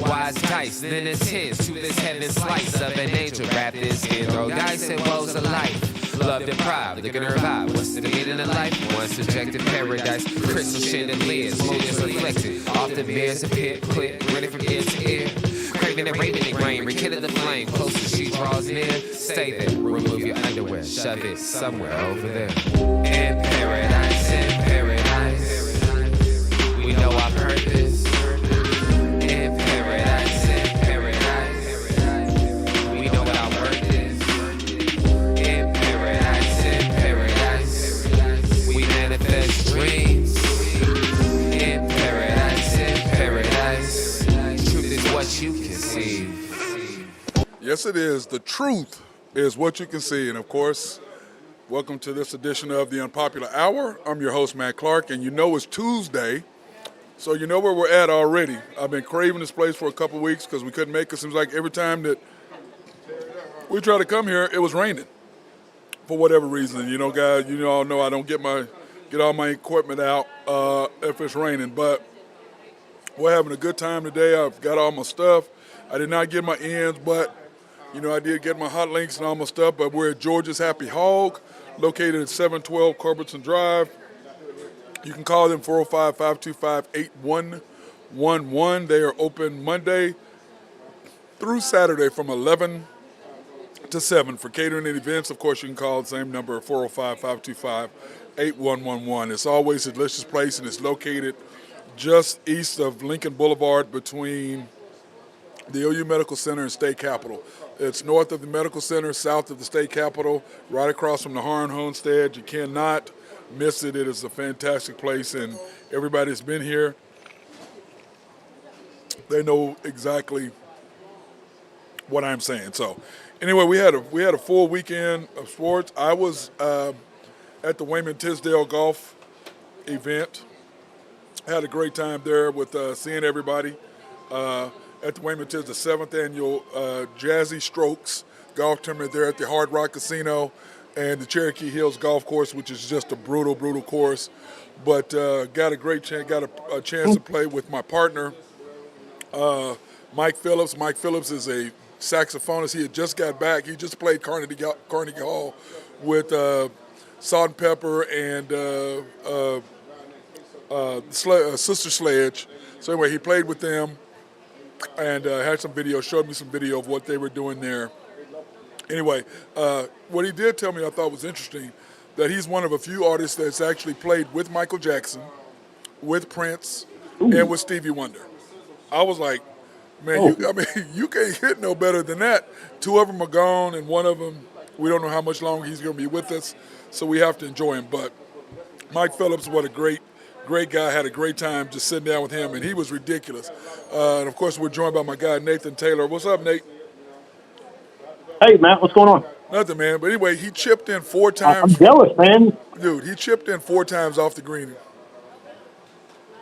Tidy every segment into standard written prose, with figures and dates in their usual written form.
wise dice, then it's his to this heaven slice of an angel. Rap this skin, throw dice and woes of life. Love deprived, looking to revive. What's the meaning of life? One subjective paradise, crystal chandeliers, motives reflected. Often bears a pit, clip, running from ear to ear. Craving and raving and rain, rekindle the flame. Close as she draws near, stay there. Remove your underwear, shove it somewhere over there. In paradise, in paradise. We know I've heard this. In paradise, in paradise. We know what our word is. In paradise, in paradise. We manifest dreams. In paradise, in paradise. Truth is what you can see. Yes, it is. The truth is what you can see. And, of course, welcome to this edition of the Unpopular Hour. I'm your host, Matt Clark, and you know it's Tuesday, so you know where we're at already. I've been craving this place for a couple weeks because we couldn't make it. Seems like every time that we try to come here, it was raining for whatever reason. You know, guys, you all know I don't get all my equipment out if it's raining, but we're having a good time today. I've got all my stuff. I did not get my ends, but you know, I did get my hot links and all my stuff, but we're at Georgia's Happy Hog, located at 712 Culbertson Drive. You can call them 405-525-8111. They are open Monday through Saturday from 11 to 7 for catering and events. Of course, you can call the same number, 405-525-8111. It's always a delicious place, and it's located just east of Lincoln Boulevard between the OU Medical Center and State Capitol. It's north of the Medical Center, south of the State Capitol, right across from the Harn Homestead. You cannot miss it. It is a fantastic place, and everybody that's been here, they know exactly what I'm saying. So, anyway, we had a full weekend of sports. I was at the Wayman Tisdale golf event. Had a great time there with seeing everybody. At the Wayman Tisdale, the 7th annual Jazzy Strokes golf tournament there at the Hard Rock Casino and the Cherokee Hills Golf Course, which is just a brutal course. But got a great chance, got a chance to play with my partner, Mike Phillips. Mike Phillips is a saxophonist. He had just got back. He just played Carnegie Hall with Salt and Pepper and Sister Sledge. So anyway, he played with them. And had some video, showed me some video of what they were doing there. Anyway, what he did tell me I thought was interesting, that he's one of a few artists that's actually played with Michael Jackson, with Prince, and with Stevie Wonder. I was like, man, you can't hit no better than that. 2 of them are gone, and 1 of them, we don't know how much longer he's going to be with us, so we have to enjoy him. But Mike Phillips, what a great guy. Had a great time just sitting down with him, and he was ridiculous. And, of course, we're joined by my guy, Nathan Taylor. What's up, Nate? Hey, Matt, what's going on? Nothing, man. But anyway, he chipped in 4 times. I'm jealous, man. Dude, he chipped in 4 times off the green.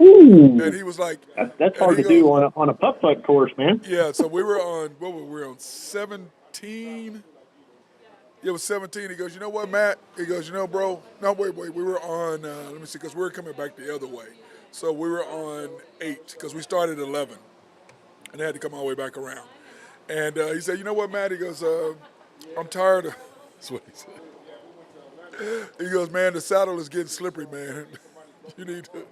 Ooh. And he was like... That's hard to do on a putt-putt course, man. Yeah, so we were on, what were we on, 17? It was 17. He goes, you know what, Matt? He goes, you know, bro. No, wait. We were on, let me see, because we were coming back the other way. So we were on 8 because we started at 11. And they had to come all the way back around. And he said, you know what, Matt? He goes, I'm tired of, that's what he said. He goes, man, the saddle is getting slippery, man. You need to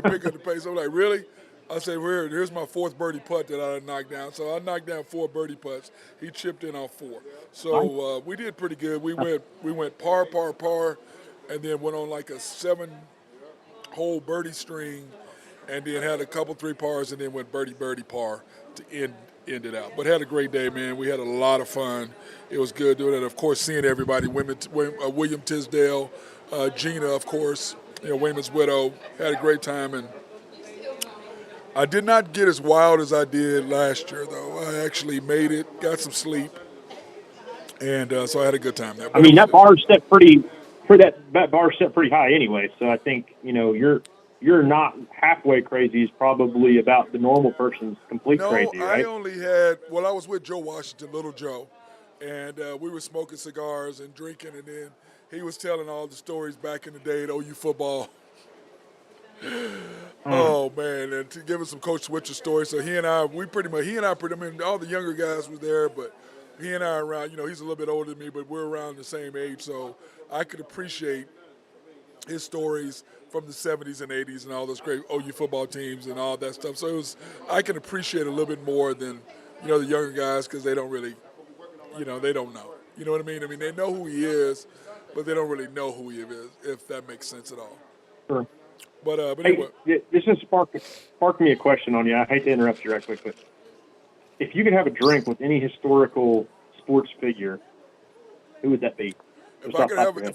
pick up the pace. I'm like, really? I said, here's my 4th birdie putt that I knocked down. So I knocked down 4 birdie putts. He chipped in on 4. So we did pretty good. We went par, and then went on like a 7-hole birdie string, and then had a couple 3 pars, and then went birdie, par to end it out. But had a great day, man. We had a lot of fun. It was good doing it. Of course, seeing everybody, William Tisdale, Gina, of course, Wayman's widow. Had a great time, and I did not get as wild as I did last year, though. I actually made it, got some sleep, and so I had a good time there. I mean, that bar set pretty high anyway. So I think you're not halfway crazy. Is probably about the normal person's complete crazy, right? I only I was with Joe Washington, Little Joe, and we were smoking cigars and drinking, and then he was telling all the stories back in the day at OU football. Oh man, and to give us some Coach Switcher story. So he and I, I mean, all the younger guys were there, but he and I are around. You know, he's a little bit older than me, but we're around the same age, so I could appreciate his stories from the 70s and 80s and all those great OU football teams and all that stuff. So I can appreciate a little bit more than, the younger guys because they don't really, they don't know. You know what I mean? I mean, they know who he is, but they don't really know who he is, if that makes sense at all. Sure. But hey, anyway. this has sparked me a question on you. I hate to interrupt you right quick, but if you could have a drink with any historical sports figure, who would that be? If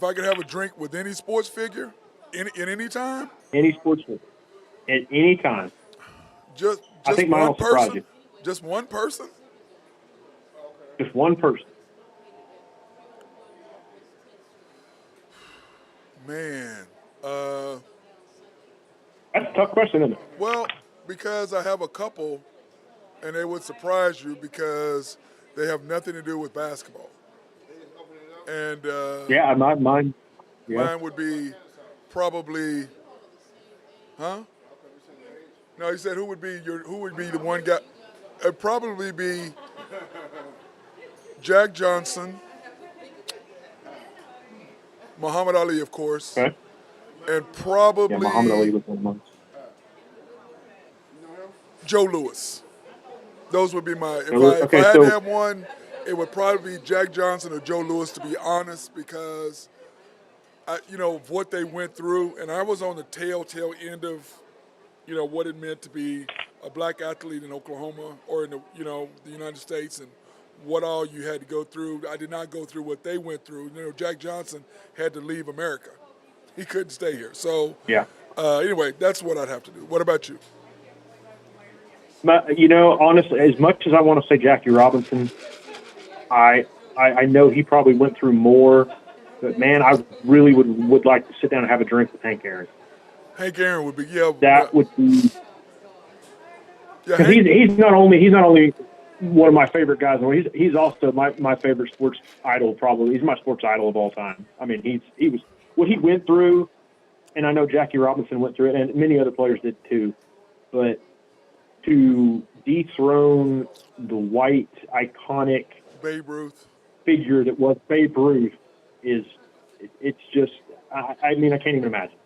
I could have a drink with any sports figure, in any time, any sports figure, at any time, just I think mine will surprise you. Just one person. Just one person. Man, that's a tough question, isn't it? Well, because I have a couple, and they would surprise you because they have nothing to do with basketball. And mine. Yeah. Mine would be probably, huh? No, he said who would be the one guy? It'd probably be Jack Johnson, Muhammad Ali, of course, okay. And probably Muhammad Ali was one of mine. Joe Louis. Those would be my. If I had to have one, it would probably be Jack Johnson or Joe Louis, to be honest, because of what they went through, and I was on the tail end of, what it meant to be a black athlete in Oklahoma or in the United States, and what all you had to go through. I did not go through what they went through. Jack Johnson had to leave America; he couldn't stay here. So anyway, that's what I'd have to do. What about you? Honestly, as much as I want to say Jackie Robinson, I know he probably went through more, but man, I really would like to sit down and have a drink with Hank Aaron. Hank Aaron would be would be. Yeah, he's not only one of my favorite guys, he's also my favorite sports idol. Probably he's my sports idol of all time. I mean, he was what he went through, and I know Jackie Robinson went through it, and many other players did too, but to dethrone the white, iconic Babe Ruth figure that was Babe Ruth it's just, I mean, I can't even imagine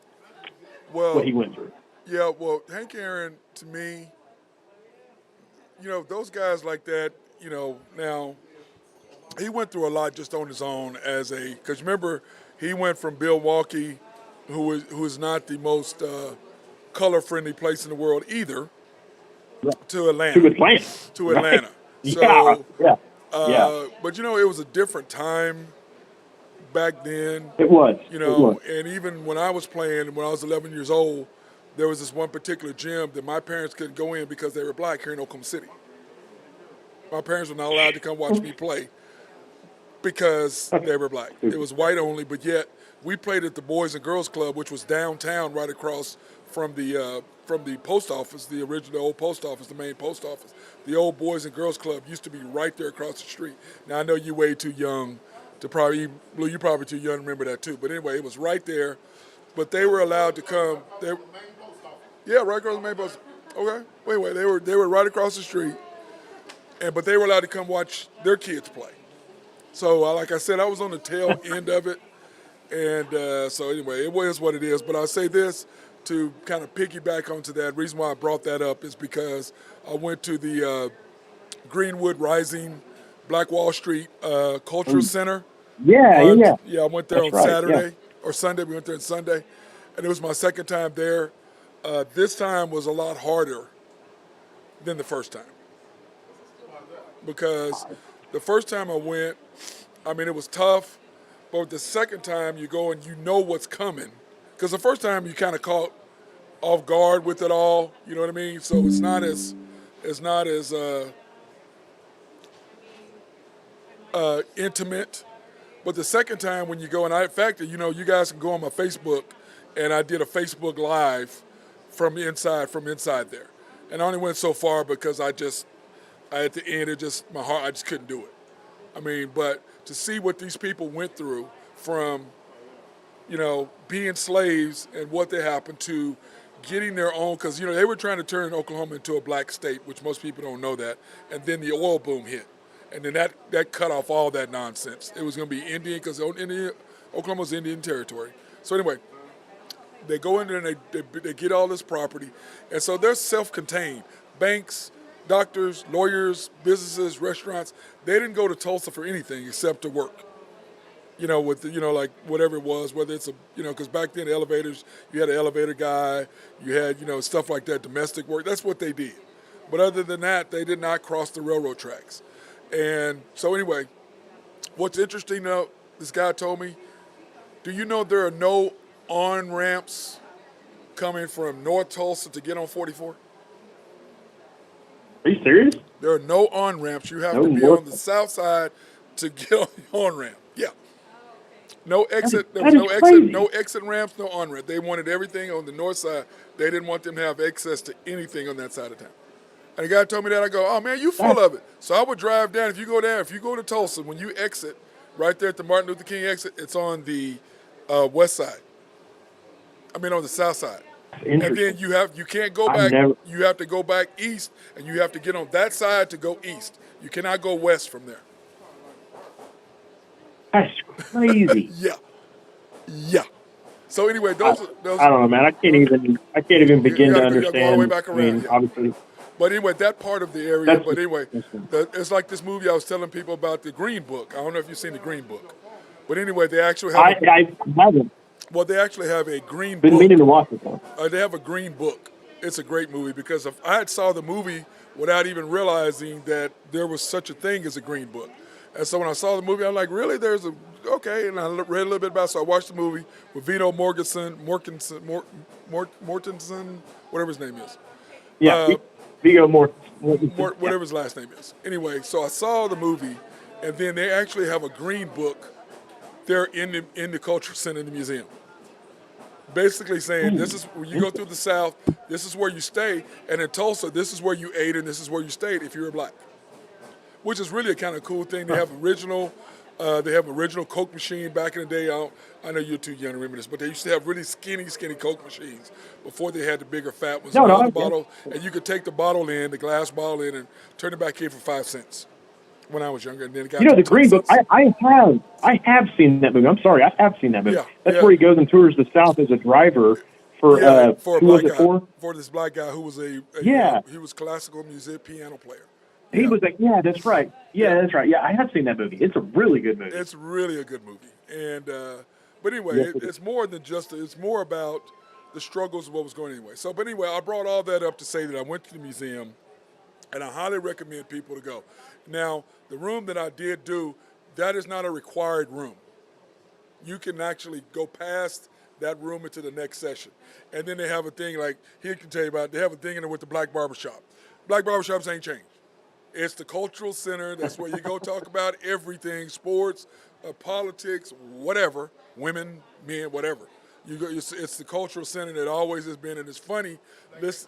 what he went through. Yeah, well, Hank Aaron, to me, those guys like that, now, he went through a lot just on his own because remember, he went from Milwaukee, who is not the most color-friendly place in the world either, to Atlanta. To Atlanta. So, but it was a different time back then. It was. And even when I was playing, when I was 11 years old, there was this one particular gym that my parents couldn't go in because they were black here in Oklahoma City. My parents were not allowed to come watch me play because they were black. It was white only, but yet we played at the Boys and Girls Club, which was downtown right across from the post office, the original old post office, the main post office. The old Boys and Girls Club used to be right there across the street. Now, I know you're way too young to probably, Blue, you're probably too young to remember that too. But anyway, it was right there. But they were allowed to come. Right across the main post. Okay. Wait. They were right across the street. But they were allowed to come watch their kids play. So, like I said, I was on the tail end of it. And so anyway, it was what it is. But I'll say this, to kind of piggyback onto that, the reason why I brought that up is because I went to the Greenwood Rising Black Wall Street Cultural Center. Yeah, I went there on Saturday or Sunday. We went there on Sunday. And it was my second time there. This time was a lot harder than the first time. Because the first time I went, I mean, it was tough. But the second time you go and you know what's coming. Because the first time you kind of caught off guard with it all. You know what I mean? So it's not as intimate. But the second time when you go, and in fact, you guys can go on my Facebook, and I did a Facebook Live from inside there. And I only went so far because at the end, my heart, I just couldn't do it. I mean, but to see what these people went through from, being slaves and what they happened to getting their own, because they were trying to turn Oklahoma into a black state, which most people don't know that, and then the oil boom hit, and then that cut off all that nonsense. It was going to be Indian, because Oklahoma's Indian territory. So anyway, they go in there and they get all this property, and so they're self-contained. Banks, doctors, lawyers, businesses, restaurants, they didn't go to Tulsa for anything except to work. With like whatever it was, whether it's because back then elevators, you had an elevator guy, you had stuff like that, domestic work. That's what they did. But other than that, they did not cross the railroad tracks. And so anyway, what's interesting though, this guy told me, do you know there are no on ramps coming from North Tulsa to get on 44? Are you serious? There are no on ramps. You have to be on the south side to get on the on ramp. Yeah. No exit. There was no exit. No exit ramps. No on ramp. They wanted everything on the north side. They didn't want them to have access to anything on that side of town. And the guy told me that. I go, oh man, you full of it. So I would drive down. If you go to Tulsa, when you exit, right there at the Martin Luther King exit, it's on the west side. On the south side. And then you can't go back. You have to go back east, and you have to get on that side to go east. You cannot go west from there. That's crazy. Yeah. So anyway, those. I don't know, man. I can't even begin to understand. Go all the way back around. Obviously. But anyway, that part of the area. But anyway, it's like this movie I was telling people about, the Green Book. I don't know if you've seen the Green Book, but anyway, they actually have. I haven't. Well, they actually have a green book. Been meaning to watch it though. They have a green book. It's a great movie, because if I had saw the movie without even realizing that there was such a thing as a green book. And so when I saw the movie, I'm like, really? Okay. And I read a little bit about it. So I watched the movie with Vito Mortensen, whatever his name is. Yeah, Viggo Mortensen. Whatever his last name is. Anyway, so I saw the movie, and then they actually have a green book there in the Cultural Center in the museum. Basically saying, this is when you go through the South, this is where you stay, and in Tulsa, this is where you ate and this is where you stayed if you were black. Which is really a kind of cool thing. They have original Coke machine back in the day. I know you're too young to remember this, but they used to have really skinny Coke machines before they had the bigger fat ones. The bottle, and you could take the glass bottle in, and turn it back in for 5 cents. When I was younger, and then it got the Green Book. I have seen that movie. I'm sorry, I have seen that movie. That's where he goes and tours the South as a driver for a black guy. For this black guy who was he was classical music piano player. He was like, that's right. That's right. Yeah, I have seen that movie. It's a really good movie. It's really a good movie. And but anyway, it's more than just. It's more about the struggles of what was going on anyway. So, but anyway, I brought all that up to say that I went to the museum, and I highly recommend people to go. Now, the room that I did do, that is not a required room. You can actually go past that room into the next session. And then they have a thing like, he can tell you about it, they have a thing in there with the black barbershop. Black barbershops ain't changed. It's the cultural center. That's where you go talk about everything, sports, politics, whatever, women, men, whatever. It's the cultural center that always has been, and it's funny. It's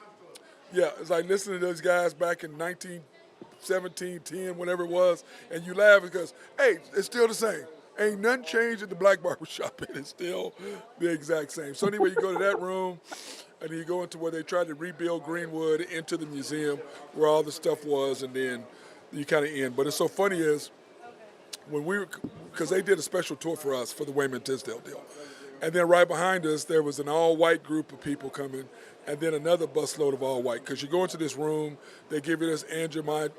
like listening to those guys back in 1917, 10, whatever it was, and you laugh because, hey, it's still the same. Ain't nothing changed at the black barbershop. It is still the exact same. So anyway, you go to that room, and then you go into where they tried to rebuild Greenwood into the museum where all the stuff was, and then you kind of end. But it's so funny is because they did a special tour for us for the Wayman Tisdale deal. And then right behind us, there was an all-white group of people coming, and then another busload of all-white. Because you go into this room, they give you this Maya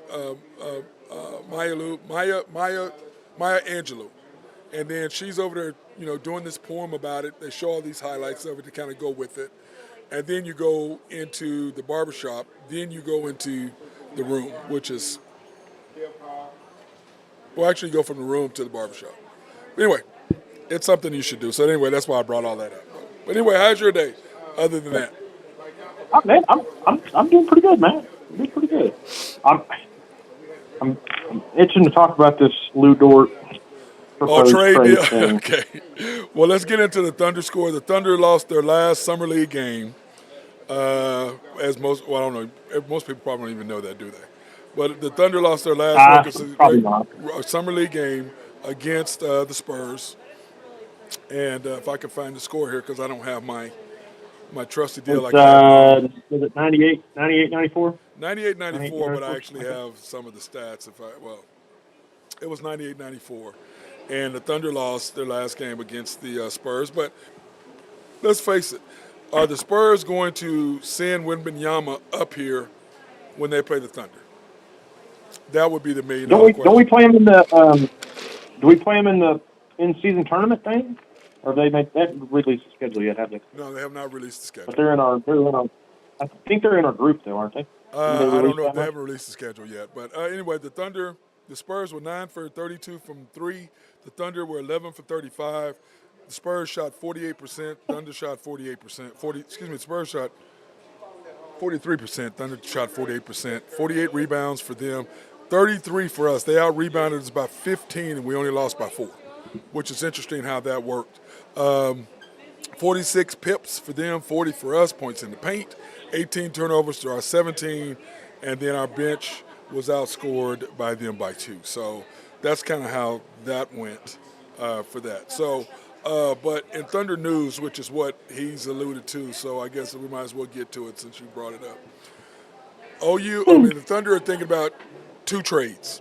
Angelou. And then she's over there, doing this poem about it. They show all these highlights of it to kind of go with it. And then you go into the barbershop. Then you go into the room, which is, well, actually you go from the room to the barbershop. Anyway, it's something you should do. So anyway, that's why I brought all that up. But anyway, how's your day other than that? Oh, man, I'm doing pretty good, man. I'm doing pretty good. I'm itching to talk about this Lou Dort trade deal. Thing. Okay. Well, let's get into the Thunder score. The Thunder lost their last summer league game. I don't know. Most people probably don't even know that, do they? But the Thunder lost their last summer league game against the Spurs. And if I can find the score here, because I don't have my my trusty deal It's, like I have it on. was it 98, 94? 98, 98, 94, but I 94? actually Okay. have some of the stats. It was 98, 94. And the Thunder lost their last game against the Spurs. But let's face it, are the Spurs going to send Wembanyama up here when they play the Thunder? That would be the $1 million Don't we question. play him in the do we play him in the in-season tournament thing? Or they haven't released the schedule yet, have they? No, they have not released the But schedule. I think they're in our group though, aren't they? Didn't they I don't release know if that they much? haven't released the schedule yet. But anyway, the Spurs were 9 for 32 from 3. The Thunder were 11 for 35. The Spurs shot 48%. Thunder shot 48%. The Spurs shot 43%. Thunder shot 48%. 48 rebounds for them. 33 for us. They out-rebounded us by 15, and we only lost by 4, which is interesting how that worked. 46 pips for them, 40 for us, points in the paint, 18 turnovers to our 17, and then our bench was outscored by them by 2. So that's kind of how that went for that. So, but in Thunder news, which is what he's alluded to, so I guess we might as well get to it since you brought it up. The Thunder are thinking about 2 trades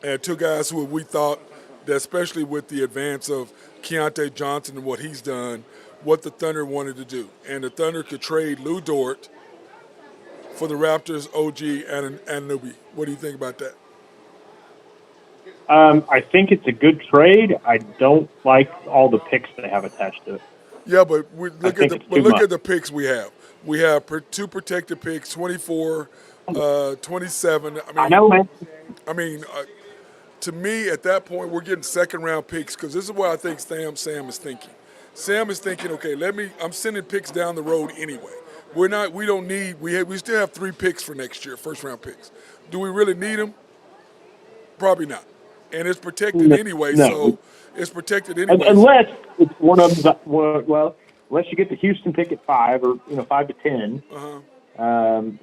and 2 guys who we thought that, especially with the advance of Keontae Johnson and what he's done, what the Thunder wanted to do. And the Thunder could trade Lou Dort for the Raptors, OG, and Nubi. What do you think about that? I think it's a good trade. I don't like all the picks they have attached to it. Yeah, but look at much. the picks we have. We have 2 protected picks, 24, 27. I know, man. I mean, to me, at that point, we're getting second-round picks because this is what I think Sam is thinking. Sam is thinking, okay, I'm sending picks down the road anyway. We still have 3 picks for next year, first-round picks. Do we really need them? Probably not. And it's protected anyway, no. So it's protected anyway. Unless it's one of the, unless you get the Houston pick at 5 or 5 to 10.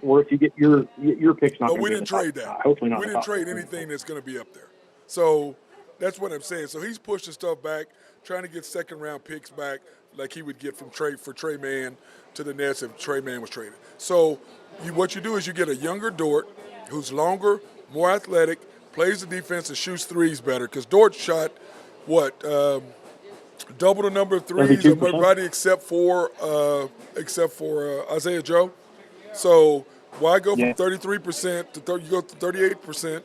Or if you get your pick's not. But we didn't trade that. Hopefully not. We didn't trade anything that's going to be up there. So that's what I'm saying. So he's pushing stuff back, trying to get second-round picks back, like he would get from Trey Mann to the Nets if Trey Mann was traded. So what you do is you get a younger Dort who's longer, more athletic, plays the defense and shoots threes better. Because Dort shot double the number of threes, everybody except for Isaiah Joe. So why go from 33% to you go to 38%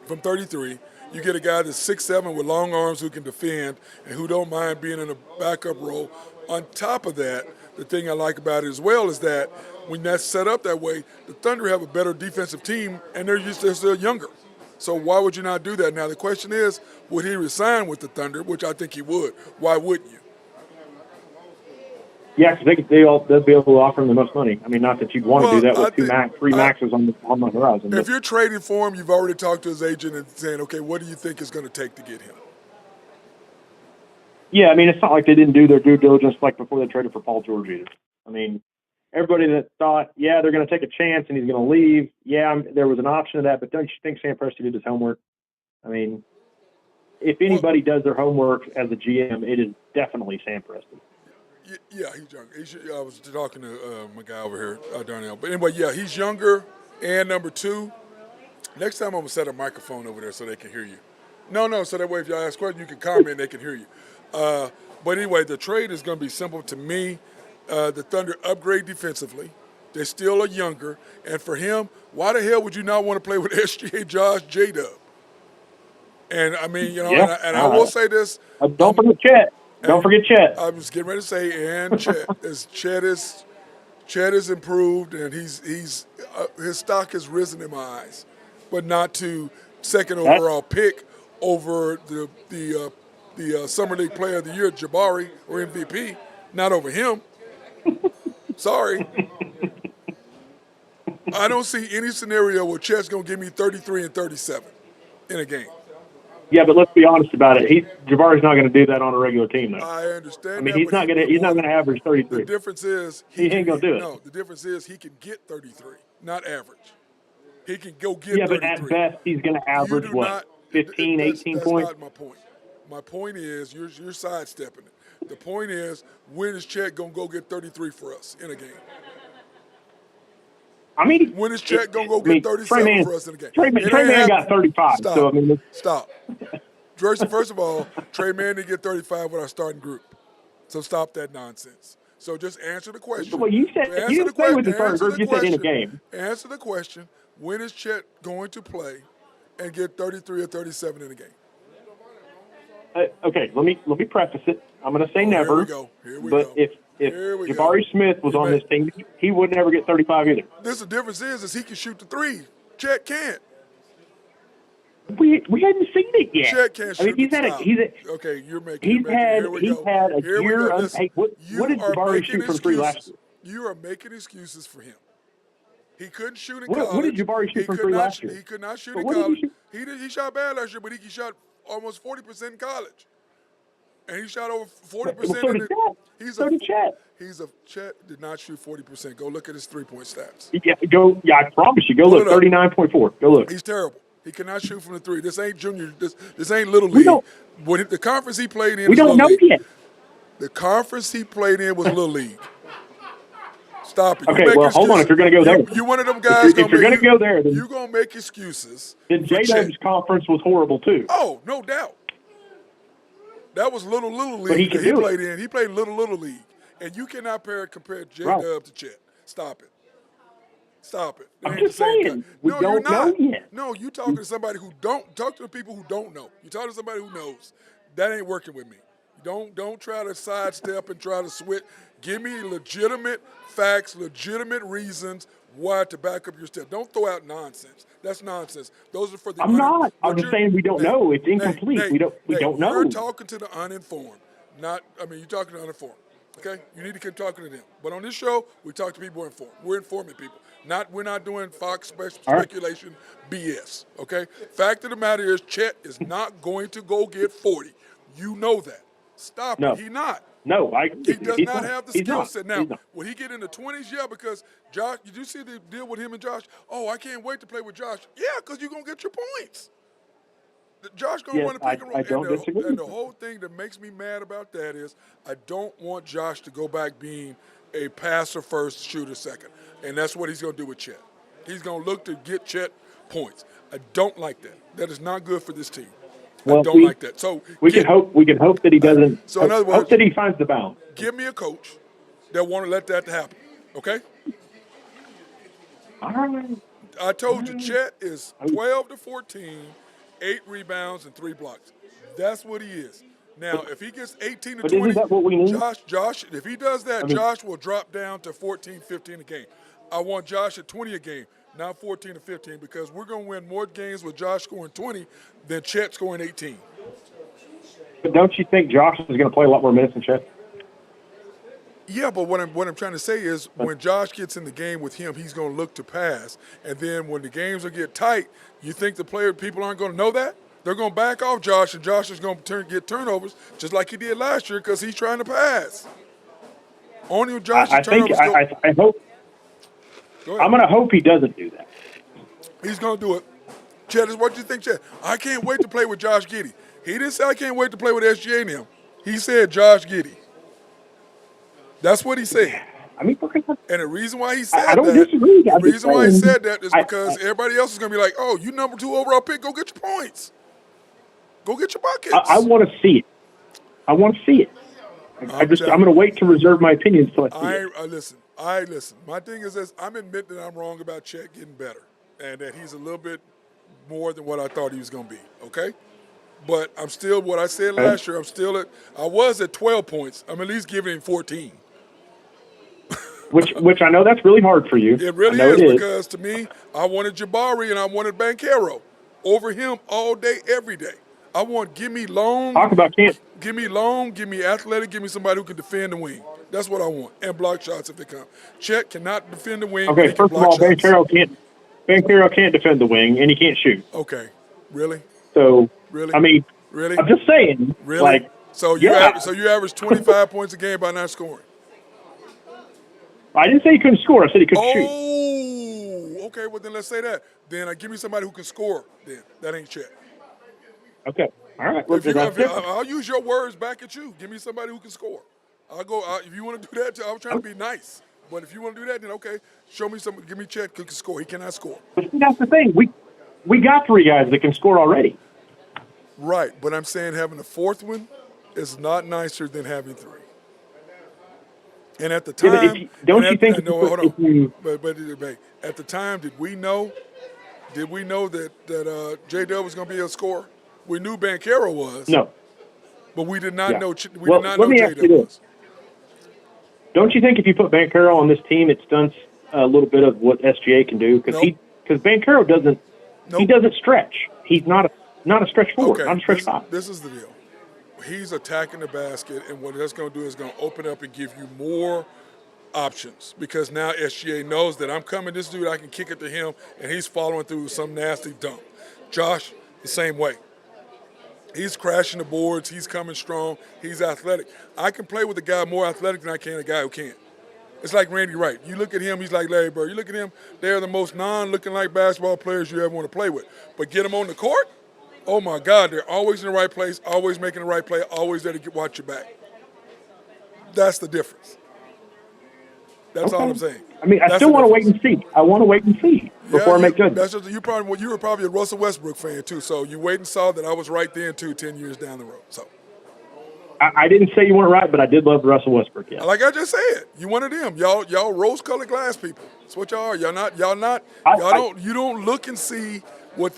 from 33? You get a guy that's 6'7" with long arms who can defend and who don't mind being in a backup role. On top of that, the thing I like about it as well is that when that's set up that way, the Thunder have a better defensive team and they're still younger. So why would you not do that? Now the question is, would he resign with the Thunder, which I think he would. Why wouldn't you? Yeah, because they'll be able to offer him the most money. I mean, not that you'd want to do that with 3 maxes on the horizon. If you're trading for him, you've already talked to his agent and saying, okay, what do you think it's going to take to get him? Yeah, I mean, it's not like they didn't do their due diligence like before they traded for Paul George either. I mean, everybody that thought, they're going to take a chance and he's going to leave. Yeah, there was an option of that, but don't you think Sam Presti did his homework? I mean, if anybody does their homework as a GM, it is definitely Sam Presti. Yeah, he's younger. I was talking to my guy over here, Darnell. But anyway, yeah, he's younger. And number 2, next time I'm going to set a microphone over there so they can hear you. No, so that way if y'all ask questions, you can comment and they can hear you. But anyway, the trade is going to be simple to me. The Thunder upgrade defensively. They still are younger. And for him, why the hell would you not want to play with SGA, Josh, J-Dub? And I mean, I will say this. Don't forget Chet. Don't forget Chet. I was getting ready to say, and Chet has improved, and his stock has risen in my eyes, but not to second overall pick over the Summer League Player of the Year, Jabari, or MVP, not over him. Sorry. I don't see any scenario where Chet's going to give me 33 and 37 in a game. Yeah, but let's be honest about it. Jabari's not going to do that on a regular team, though. I understand. I mean, he's not going to average 33. The difference is he ain't going to do it. No, the difference is he can get 33, not average. He can go get 33. Yeah, but at best he's going to average 15, 18 points. That's not my point. My point is you're sidestepping it. The point is, when is Chet going to go get 33 for us in a game? I mean, When is Chet going to go get 37 for us in a game? Trey Man got 35. Stop. So, I mean, Stop. First of all, Trey Man didn't get 35 with our starting group. So stop that nonsense. So just answer the question. Well, you said you didn't say with the starting group. You said in a game. Answer the question. When is Chet going to play and get 33 or 37 in a game? Okay, let me preface it. I'm going to say never. Here we go. If Jabari Smith was on this team, he would never get 35 either. The difference is he can shoot the three. Chet can't. We hadn't seen it yet. Chet can't shoot. Okay, you're making. He's had a year. What did Jabari shoot from three last year? You are making excuses for him. He couldn't shoot in college. What did Jabari shoot from three last year? He could not shoot in college. He shot bad last year, but he shot almost 40% in college. And he shot over 40%. So did Chet. Chet did not shoot 40%. Go look at his three-point stats. Yeah, I promise you. Go look. 39.4. Go look. He's terrible. He cannot shoot from the three. This ain't junior. This ain't little league. The conference he played in. We don't know yet. The conference he played in was little league. Stop it. Okay, well, hold on. If you're going to go there, you one of them guys. If you're going to go there, then you're going to make excuses. Then J-Dub's conference was horrible too. Oh, no doubt. That was little league but he played in. He played little league, and you cannot compare J-Dub to Chet. Stop it. Stop it. I'm just saying. We don't know yet. No, you talking to somebody who don't. Talk to the people who don't know. You talk to somebody who knows. That ain't working with me. Don't try to sidestep and try to switch. Give me legitimate facts, legitimate reasons why to back up your step. Don't throw out nonsense. That's nonsense. Those are for the. I'm not. I'm just saying we don't know. It's incomplete. We don't know. You're talking to the uninformed. You're talking to the uninformed. Okay? You need to keep talking to them. But on this show, we talk to people who are informed. We're informing people. We're not doing Fox speculation BS. Okay? Fact of the matter is, Chet is not going to go get 40. You know that. Stop it. He's not. No, he does not have the skill set. Now, will he get in the 20s? Yeah, because Josh, did you see the deal with him and Josh? Oh, I can't wait to play with Josh. Yeah, because you're going to get your points. Josh going to run a pick and roll. I don't disagree. And the whole thing that makes me mad about that is I don't want Josh to go back being a passer first, shooter second. And that's what he's going to do with Chet. He's going to look to get Chet points. I don't like that. That is not good for this team. Well, I don't like that. So we can hope that he doesn't. So in other words, hope that he finds the balance. Give me a coach that want to let that happen. Okay. All right. I told you, Chet is 12 to 14, 8 rebounds and 3 blocks. That's what he is. Now, if he gets 18 to 20, isn't that what we need? Josh, if he does that, Josh will drop down to 14, 15 a game. I want Josh at 20 a game. Not 14 to 15, because we're going to win more games with Josh scoring 20 than Chet scoring 18. But don't you think Josh is going to play a lot more minutes than Chet? Yeah, but what I'm trying to say is when Josh gets in the game with him, he's going to look to pass. And then when the games will get tight, you think people aren't going to know that? They're going to back off Josh, and Josh is going to get turnovers just like he did last year because he's trying to pass. Only with Josh's turnovers I hope. I'm going to hope he doesn't do that. He's going to do it. Chet, what do you think, Chet? I can't wait to play with Josh Giddey. He didn't say I can't wait to play with SGA and him. He said Josh Giddey. That's what he said. And the reason why he said disagree. The reason why he said that is because everybody else is going to be like, oh, you number 2 overall pick, go get your points. Go get your buckets. I want to see it. I'm going to wait to reserve my opinions until I see it. Listen. My thing is this. I'm admitting that I'm wrong about Chet getting better and that he's a little bit more than what I thought he was going to be, okay? But I'm still, what I said last year, I was at 12 points. I'm at least giving him 14. Which I know that's really hard for you. It really is because to me, I wanted Jabari and I wanted Banchero over him all day, every day. Give me long. Talk about can't. Give me long, give me athletic, give me somebody who can defend the wing. That's what I want. And block shots if they come. Chet cannot defend the wing. Okay, first of all, Banchero can't defend the wing, and he can't shoot. Okay. Really? So, really? I mean, really? I'm just saying. Really? So you average 25 points a game by not scoring. I didn't say he couldn't score. I said he couldn't shoot. Oh, okay. Well, then let's say that. Then give me somebody who can score then. That ain't Chet. Okay. All right. Well, that's different. I'll use your words back at you. Give me somebody who can score. I'll go. If you want to do that, I was trying to be nice. But if you want to do that, then okay. Show me somebody. Give me Chet who can score. He cannot score. But that's the thing. We got 3 guys that can score already. Right, but I'm saying having a 4th one is not nicer than having 3. And at the time, hold on. But at the time, did we know that J-Dub was going to be a scorer? We knew Banchero was. No. But we did not know. Did not know J-Dub was. Don't you think if you put Banchero on this team, it stunts a little bit of what SGA can do? Because Banchero doesn't. Nope. He doesn't stretch. He's not a stretch forward. Okay. Not a stretch 5. This is the deal. He's attacking the basket, and what that's going to do is going to open up and give you more options, because now SGA knows that I'm coming. This dude, I can kick it to him, and he's following through with some nasty dunk. Josh, the same way. He's crashing the boards. He's coming strong. He's athletic. I can play with a guy more athletic than I can a guy who can't. It's like Randy Wright. You look at him, he's like Larry Bird. You look at him, they're the most non-looking like basketball players you ever want to play with. But get them on the court, oh, my God, they're always in the right place, always making the right play, always there to watch your back. That's the difference. That's all I'm saying. I mean, I still want to wait and see. I want to wait and see before I make judgments. You were probably a Russell Westbrook fan, too, so you wait and saw that I was right then, too, 10 years down the road. So I didn't say you weren't right, but I did love Russell Westbrook, yeah. Like I just said, you one of them. Y'all rose-colored glass people. That's what y'all are. You don't look and see what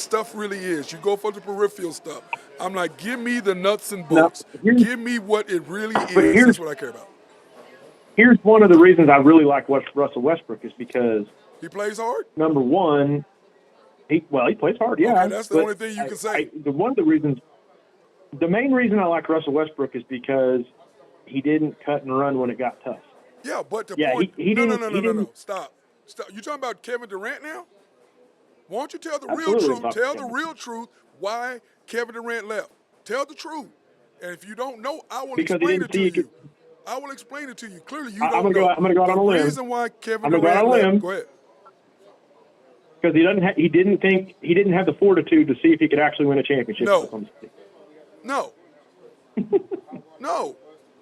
stuff really is. You go for the peripheral stuff. I'm like, give me the nuts and bolts. Give me what it really is. That's what I care about. Here's one of the reasons I really like Russell Westbrook is because he plays hard. Number one, he plays hard. Yeah, okay, that's the only thing you can say. The main reason I like Russell Westbrook is because he didn't cut and run when it got tough. Yeah, but the point. No. Stop. You talking about Kevin Durant now? Why don't you tell the real truth? Tell the real truth why Kevin Durant left. Tell the truth. And if you don't know, I will explain it to you. I will explain it to you. Clearly, you don't know. I'm going to go out on a limb. The reason why Kevin Durant left. Go ahead. Because he didn't have the fortitude to see if he could actually win a championship. No. No.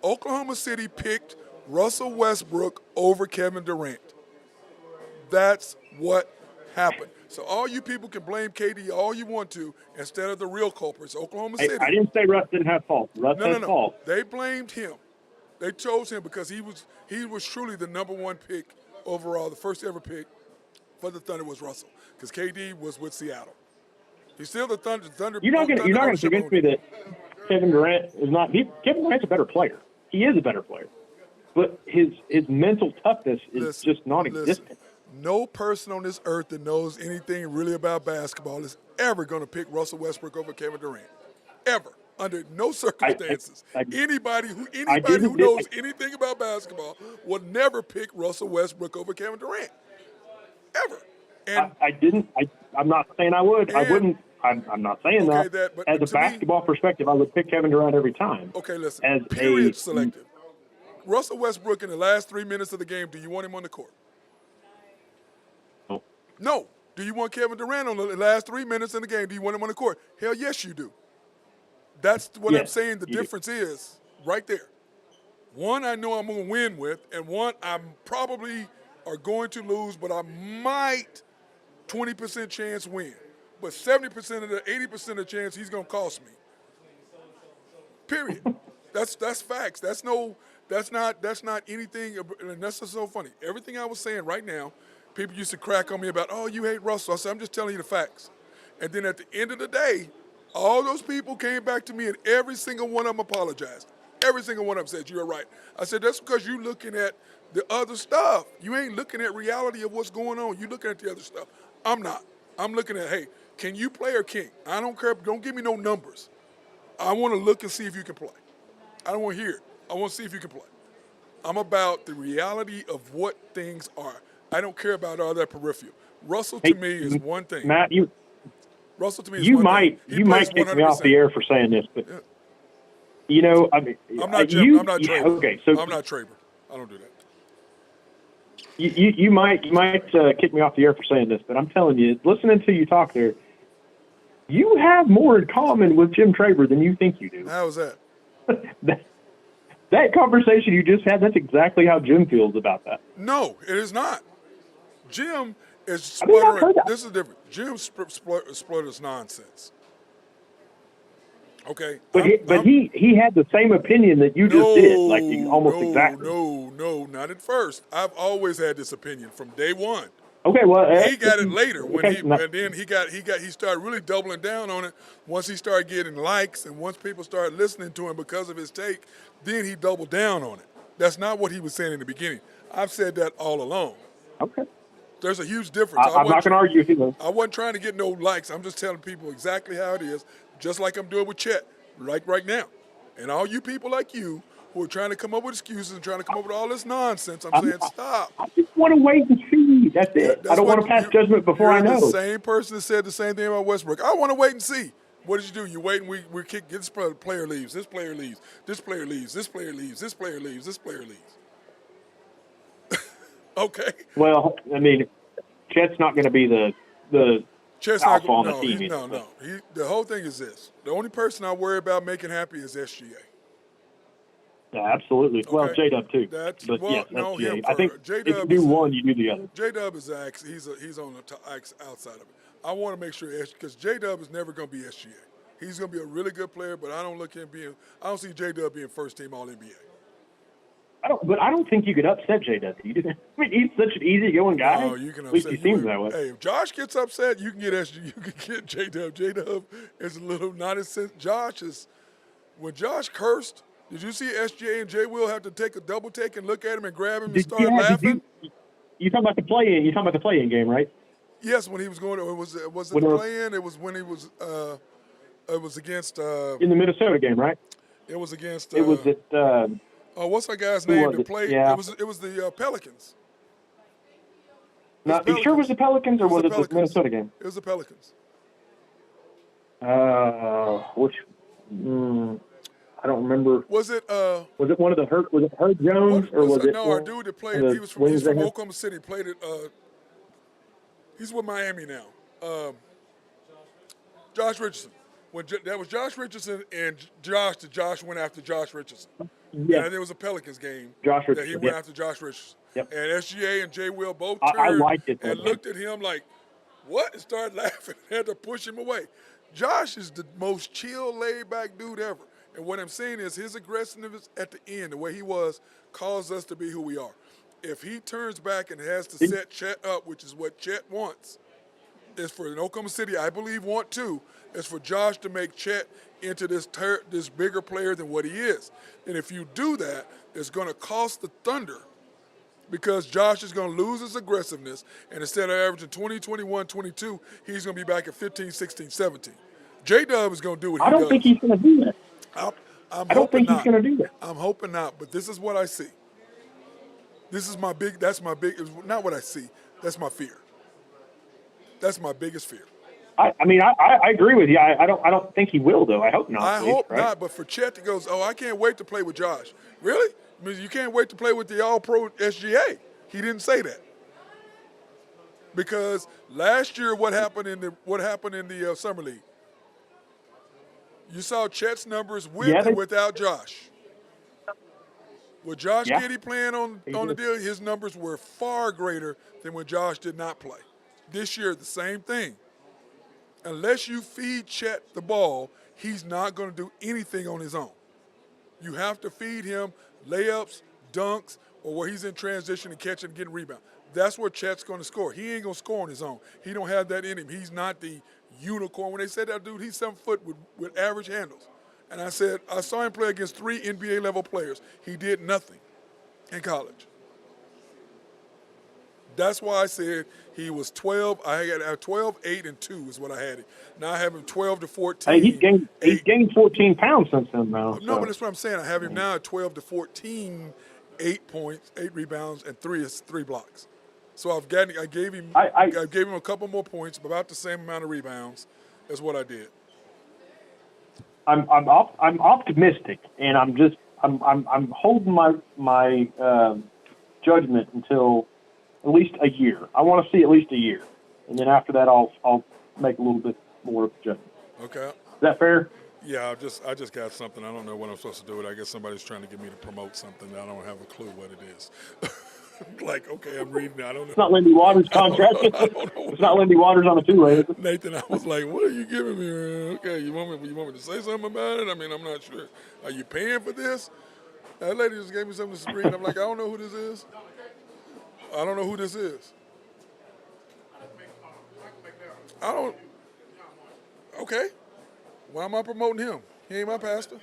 Oklahoma City picked Russell Westbrook over Kevin Durant. That's what happened. So all you people can blame KD all you want to instead of the real culprits, Oklahoma City. I didn't say Russ didn't have fault. Russ had fault. They blamed him. They chose him because he was truly the number 1 pick overall. The first ever pick for the Thunder was Russell because KD was with Seattle. He's still the Thunder. You're not going to convince me that Kevin Durant is not. Kevin Durant's a better player. He is a better player, but his mental toughness is just non-existent. No person on this earth that knows anything really about basketball is ever going to pick Russell Westbrook over Kevin Durant. Ever. Under no circumstances. Anybody who knows anything about basketball would never pick Russell Westbrook over Kevin Durant. Ever. And I'm not saying I would. I wouldn't. I'm not saying that. But as a basketball perspective, I would pick Kevin Durant every time. Okay, listen. Period selective. Russell Westbrook in the last 3 minutes of the game, do you want him on the court? No. Do you want Kevin Durant on the last 3 minutes in the game? Do you want him on the court? Hell yes, you do. That's what I'm saying the difference is right there. One I know I'm going to win with, and one I'm probably are going to lose, but I might 20% chance win. But 70% of the 80% of the chance he's going to cost me. Period. That's facts. That's not anything, and that's just so funny. Everything I was saying right now, people used to crack on me about, oh, you hate Russell. I said, I'm just telling you the facts. And then at the end of the day, all those people came back to me, and every single one of them apologized. Every single one of them said, you're right. I said, that's because you're looking at the other stuff. You ain't looking at reality of what's going on. You're looking at the other stuff. I'm not. I'm looking at, hey, can you play or can't? I don't care. Don't give me no numbers. I want to look and see if you can play. I don't want to hear it. I want to see if you can play. I'm about the reality of what things are. I don't care about all that peripheral. Russell to me is one thing. Matt, Russell to me is one thing. You might kick me off the air for saying this, but I mean, I'm not Traver. Okay, so I'm not Traver. I don't do that. You might kick me off the air for saying this, but I'm telling you, listening to you talk there, You have more in common with Jim Traber than you think you do. How is that? That conversation you just had, that's exactly how Jim feels about that. No, it is not. Jim is I mean, I've spluttering. heard that. This is different. Jim splutters nonsense. Okay. But he had the same opinion that you just did, like almost exactly. No, not at first. I've always had this opinion from day one. Okay, well, He got it later and then he started really doubling down on it once he started getting likes and once people started listening to him because of his take, then he doubled down on it. That's not what he was saying in the beginning. I've said that all along. Okay. There's a huge difference. I'm not going to argue with you. I wasn't trying to get no likes. I'm just telling people exactly how it is, just like I'm doing with Chet, right now. And all you people like you who are trying to come up with excuses and trying to come up with all this nonsense, I'm saying stop. I just want to wait and see. That's it. I don't want to pass judgment before I know. You're the same person that said the same thing about Westbrook. I want to wait and see. What did you do? You wait and we kick. This player leaves. This player leaves. This player leaves. This player leaves. This player leaves. This player leaves. Okay. Well, I mean, Chet's not going to be the Chet's alpha not on going the team. No. The whole thing is this. The only person I worry about making happy is SGA. Yeah, absolutely. Okay. Well, J-Dub too. I think J-Dub if you do one, you do the other. J-Dub is he's on the outside of it. I want to make sure because J-Dub is never going to be SGA. He's going to be a really good player, but I don't see J-Dub being first team All NBA. But I don't think you could upset J-Dub. I mean, he's such an easygoing guy. No, you can upset. At least he seems that way. Hey, if Josh gets upset, you can get SG. You can get J-Dub. J-Dub is a little not as sense. When Josh cursed, did you see SGA and J. Will have to take a double take and look at him and grab him and start laughing? You talking about the play-in? You talking about the play-in game, right? Yes, when he was going. Was it the play-in? It was when he was. It was against. In the Minnesota game, right? It was against. It was at. What's that guy's name that played? Yeah. It was the Pelicans. Now, you sure it was the Pelicans or was it the Minnesota game? It was the Pelicans. Which? I don't remember. Was it one of the Hurt? Was it Hurt Jones or was it? No, our dude that played. He's from Oklahoma City. Played it. He's with Miami now. Josh Richardson. That was Josh Richardson and Josh went after Josh Richardson. Yeah. And it was a Pelicans game that he went after Josh Richardson. Yep. And SGA and J. Will both turned and looked at him like, what? And started laughing and had to push him away. Josh is the most chill, laid-back dude ever. And what I'm saying is his aggressiveness at the end, the way he was, caused us to be who we are. If he turns back and has to set Chet up, which is what Chet wants, is for Oklahoma City, I believe, want to, is for Josh to make Chet into this bigger player than what he is. And if you do that, it's going to cost the Thunder because Josh is going to lose his aggressiveness, and instead of averaging 20, 21, 22, he's going to be back at 15, 16, 17. J-Dub is going to do what he does. I don't think he's going to do that. I don't think he's going to do that. I'm hoping not, but this is what I see. That's my big, not what I see, that's my fear. That's my biggest fear. I agree with you. I don't think he will, though. I hope not. I hope not, but for Chet to go, I can't wait to play with Josh. Really? I mean, you can't wait to play with the All-Pro SGA. He didn't say that. Because last year, what happened in the Summer League? You saw Chet's numbers with and without Josh. With Josh Giddey playing on the deal, his numbers were far greater than when Josh did not play. This year, the same thing. Unless you feed Chet the ball, he's not going to do anything on his own. You have to feed him layups, dunks, or where he's in transition and catching and getting rebound. That's where Chet's going to score. He ain't going to score on his own. He don't have that in him. He's not the unicorn. When they said that dude, he's 7 foot with average handles. And I saw him play against 3 NBA-level players. He did nothing in college. That's why I said he was 12. I had 12, 8, and 2 is what I had him. Now I have him 12 to 14. Hey, he's gained 14 pounds since then, though. No, but that's what I'm saying. I have him now at 12 to 14, 8 points, 8 rebounds, and 3 blocks. So I gave him a couple more points, about the same amount of rebounds. That's what I did. I'm optimistic, and I'm holding my judgment until at least a year. I want to see at least a year, and then after that, I'll make a little bit more of a judgment. Okay. Is that fair? Yeah, I just got something. I don't know what I'm supposed to do with it. I guess somebody's trying to get me to promote something. I don't have a clue what it is. Like, okay, I'm reading it. I don't know. It's not Lindy Waters' contract. I don't know. It's not Lindy Waters on the two-way. Nathan, I was like, what are you giving me, man? Okay, you want me to say something about it? I mean, I'm not sure. Are you paying for this? That lady just gave me something to read. I'm like, I don't know who this is. I don't know who this is. I don't. Okay. Why am I promoting him? He ain't my pastor.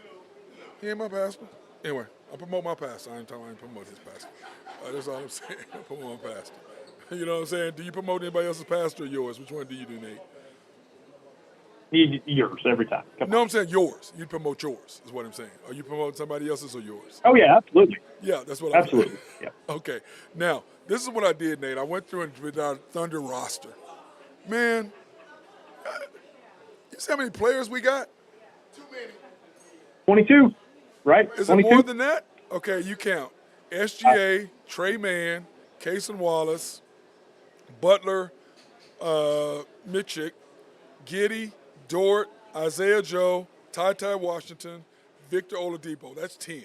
He ain't my pastor. Anyway, I promote my pastor. I ain't promote his pastor. That's all I'm saying. I promote my pastor. You know what I'm saying? Do you promote anybody else's pastor or yours? Which one do you do, Nate? Yours every time. No, I'm saying yours. You promote yours is what I'm saying. Are you promoting somebody else's or yours? Oh, yeah, absolutely. Yeah, that's what I'm saying. Absolutely. Yeah. Okay. Now, this is what I did, Nate. I went through and with our Thunder roster. Man, you see how many players we got? Too many. 22, right? Is 22? it more than that? Okay, you count. SGA, Trey Mann, Cason Wallace, Butler, Mitchell, Giddey, Dort, Isaiah Joe, Ty Washington, Victor Oladipo. That's 10.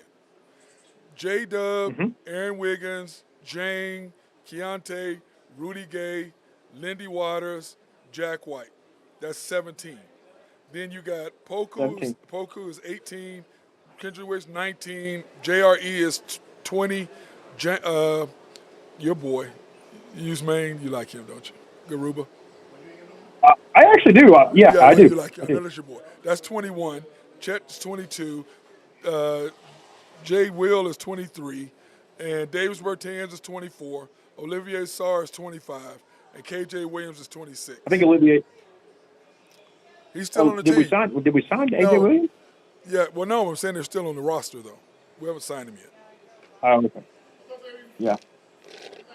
J-Dub, Aaron Wiggins, Jane, Keontae, Rudy Gay, Lindy Waters, Jack White. That's 17. Then you got Poku is 18, Kendrick Wicks 19, JRE is 20, your boy, you use Maine, you like him, don't you? Garuba? I actually do. Yeah, I do. You like him. I know that's your boy. That's 21. Chet's 22. Jay Will is 23. And Davis Bertans is 24. Olivier Sarr is 25. And KJ Williams is 26. I think Olivier. He's still on the team. Did we sign AJ Williams? Yeah, well, no, I'm saying they're still on the roster, though. We haven't signed him yet. Oh, okay. Yeah.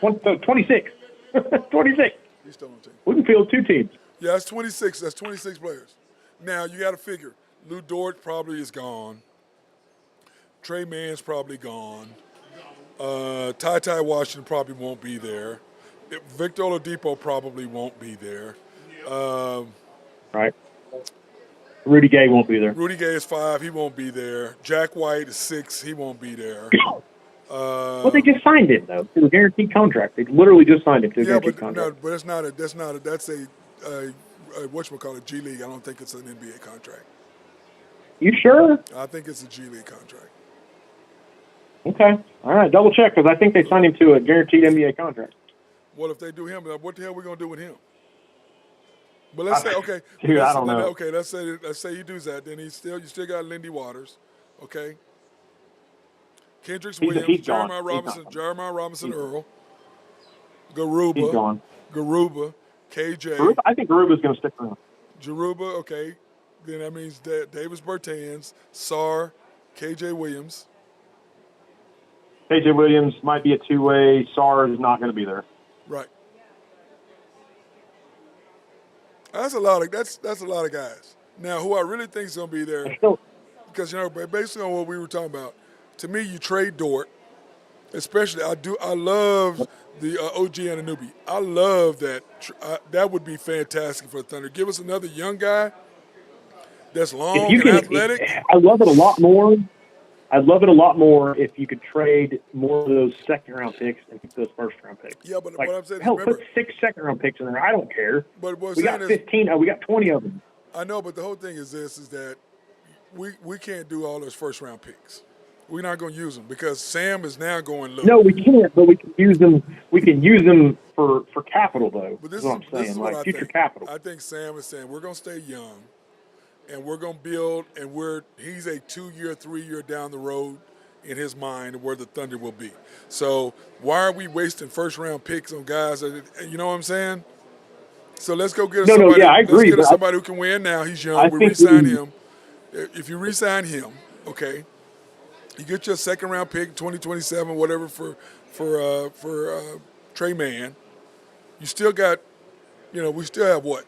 26. 26. He's still on the team. We can field 2 teams. Yeah, that's 26. That's 26 players. Now, you got to figure. Lou Dort probably is gone. Trey Mann's probably gone. Ty Washington probably won't be there. Victor Oladipo probably won't be there. Right. Rudy Gay won't be there. Rudy Gay is 5. He won't be there. Jack White is 6. He won't be there. Well, they just signed him though to a guaranteed contract. They literally just signed him to a guaranteed contract. No, but that's a whatchamacallit, G League. I don't think it's an NBA contract. You sure? I think it's a G League contract. Okay. All right. Double check because I think they signed him to a guaranteed NBA contract. Well, if they do him, what the hell are we gonna do with him? But let's say, okay. Dude, I don't know. Okay, let's say he does that. Then you still got Lindy Waters, okay. Kendrick Williams, Jeremiah Robinson, Earl, Garuba, KJ. I think Garuba's going to stick around. Garuba, okay. Then that means Davis Bertans, Sarr, KJ Williams. KJ Williams might be a two-way. Sarr is not going to be there. Right. That's a lot of guys. Now, who I really think is going to be there, because based on what we were talking about, to me, you trade Dort, especially. I love the OG Anunoby. I love that. That would be fantastic for the Thunder. Give us another young guy that's long and athletic. I love it a lot more. I'd love it a lot more if you could trade more of those second-round picks and keep those first-round picks. Yeah, but what I'm saying is, put 6 second-round picks in there. I don't care. But we got 15. We got 20 of them. I know, but the whole thing is that we can't do all those first-round picks. We're not going to use them because Sam is now going low. No, we can't, but we can use them. We can use them for capital, though. But this is what I'm saying, like future capital. I think Sam is saying we're going to stay young, and we're going to build, and he's a 2-year, 3-year down the road in his mind of where the Thunder will be. So why are we wasting first-round picks on guys? You know what I'm saying? So let's go get somebody. I agree. Let's get somebody who can win now. He's young. We re-sign him. If you re-sign him, okay. You get your second-round pick, 2027, whatever, for Trey Mann. You still got, we still have what?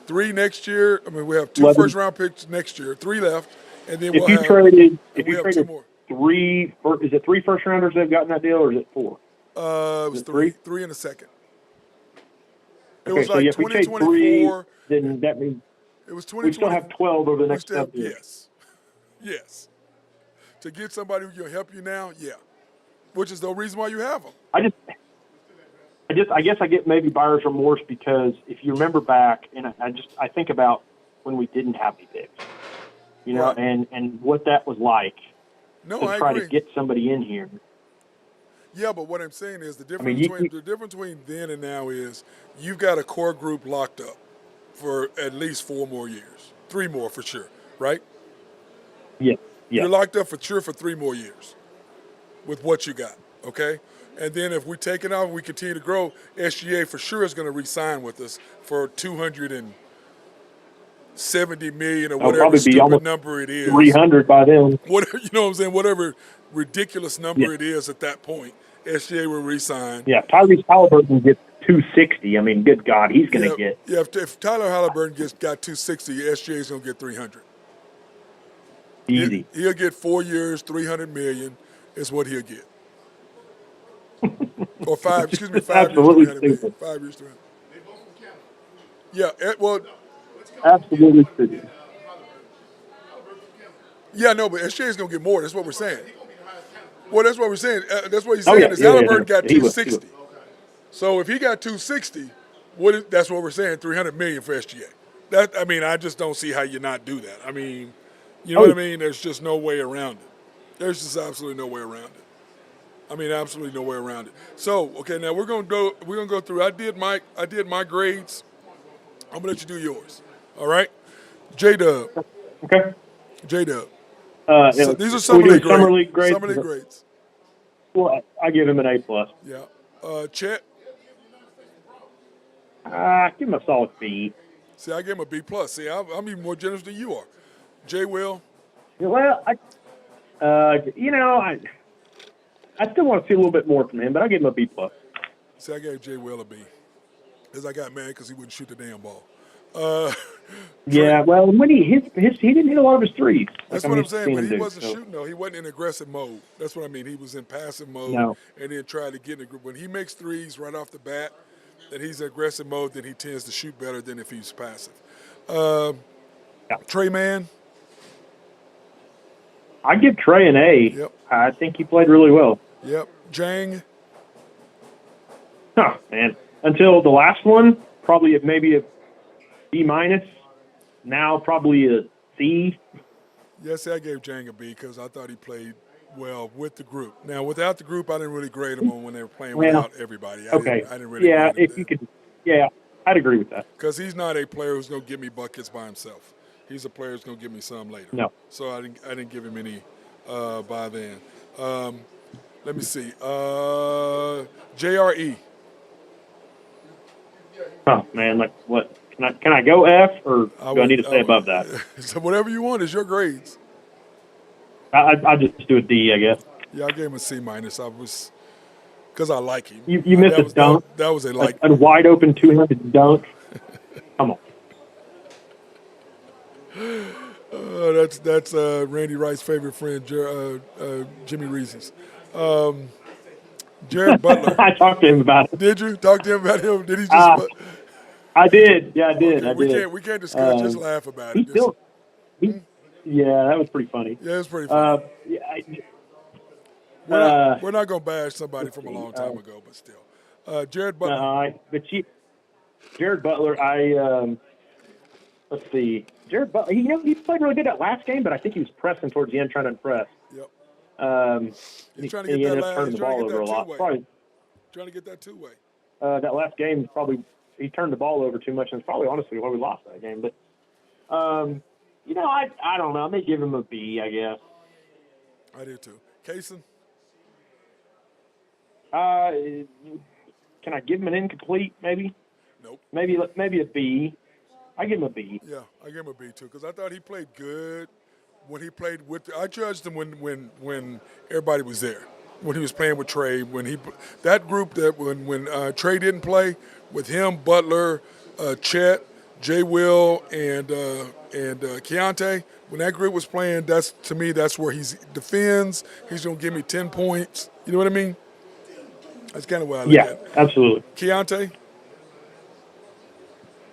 3 next year? I mean, we have 2 first-round picks next year, 3 left, and then if you traded 2 more. 3, is it 3 first-rounders they've got in that deal, or is it 4? It was 3. 3 in a second. It okay, was like so if 2024. Then that means it It was We still 2020. have 12 over the We next still have, 7 years. yes, yes. To get somebody who can help you now, yeah. Which is the reason why you have them. I guess I get maybe buyer's remorse because if you remember back, and I think about when we didn't have any picks, you know, Right. and what that was like No, to I try to agree. get somebody in here. Yeah, but what I'm saying is I mean, the difference between then and now is you've got a core group locked up for at least 4 more years, 3 more for sure, right? yeah, You're locked up for sure for 3 more years with what you got, okay? And then if we take it out and we continue to grow, SGA for sure is going to re-sign with us for $270 million or I'll whatever probably be stupid almost number it is. 300 by then. Whatever, you know what I'm saying? Whatever ridiculous Yeah, number it is at that point, SGA will re-sign. yeah. Tyrese Halliburton gets 260. I mean, good God, he's going to get Yeah. If Tyler Halliburton got 260, SGA is going to get 300. easy. He'll get 4 years, 300 million is what he'll get. Or 5 years, Absolutely 300 million. stupid. 5 years, 300. Yeah, well, Absolutely stupid. yeah, no, but SGA is going to get more. That's what we're saying. Well, that's what we're saying. That's what he's Oh saying yeah, is yeah, yeah. Halliburton got He was. 260. So if he got 260, that's what we're saying, 300 million for SGA. I mean, I just don't see how you not do that. I mean, you know Oh, what I mean? There's just no way around it. There's just absolutely no way around it. I mean, absolutely no way around it. So, okay, now we're gonna go through. I did my grades. I'm gonna let you do yours. All right, J Dub, okay. J Dub. So Yeah, these are are we summer doing league grades. summer league grades? Summer league grades. Well, I give him an A plus. Yeah. Chet. Give him a solid B. See, I gave him a B plus. See, I'm even more generous than you are. J Will. Well, you know, I still want to see a little bit more from him, but I give him a B plus. See, I gave J Will a B because I got mad because he wouldn't shoot the damn ball. Uh, Yeah, well, when he didn't hit a lot of his threes. That's what I'm saying, but he wasn't shooting, though. He wasn't in aggressive mode. That's what I mean. He was in passive mode No. and then tried to get in a group. When he makes threes right off the bat, and he's in aggressive mode, then he tends to shoot better than if he's passive. Yeah. Trey Mann. I give Trey an A. Yep. I think he played really well. Yep. Jang. Huh, man. Until the last one, probably maybe a B minus. Now probably a C. Yes, I gave Jang a B because I thought he played well with the group. Now, without the group, I didn't really grade him on when they were playing without everybody. I didn't really grade him if then. you could, yeah, I'd agree with that. Because he's not a player who's going to give me buckets by himself. He's a player who's going to give me some later. No. So I didn't give him any by then. Let me see. JRE. Oh man, like what? Can I go F or do I need to stay above that? So whatever you want is your grades. I just do a D, I guess. Yeah, I gave him a C minus. I was because I like him. You missed a dunk. That was a like. A wide open 200 dunk. Come on. That's Randy Wright's favorite friend, Jimmy Reese's. Jared Butler. I talked to him about it. Did you talk to him about him? Did he just? I did. Yeah, I did. Okay, we can't discuss. Just laugh about it. Yeah, that was pretty funny. Yeah, it was pretty funny. Yeah, we're not going to bash somebody from a long time ago, but still. Jared Butler. Jared Butler, let's see. Jared Butler, he played really good that last game, but I think he was pressing towards the end, trying to impress. Yep. He's trying to get that last. Turning the ball over a lot. Probably trying to get that two-way. That last game, probably he turned the ball over too much, and it's probably honestly why we lost that game. But I don't know. I may give him a B, I guess. I do too. Kaysen? Can I give him an incomplete, maybe? Nope. Maybe a B. I give him a B. Yeah, I give him a B too because I thought he played good when he played with. I judged him when everybody was there. When he was playing with Trey, that group that when Trey didn't play with him, Butler, Chet, J. Will, and Keontae. When that group was playing, to me that's where he defends. He's gonna give me 10 points. You know what I mean? That's kind of what I look at. Yeah, absolutely. Keontae.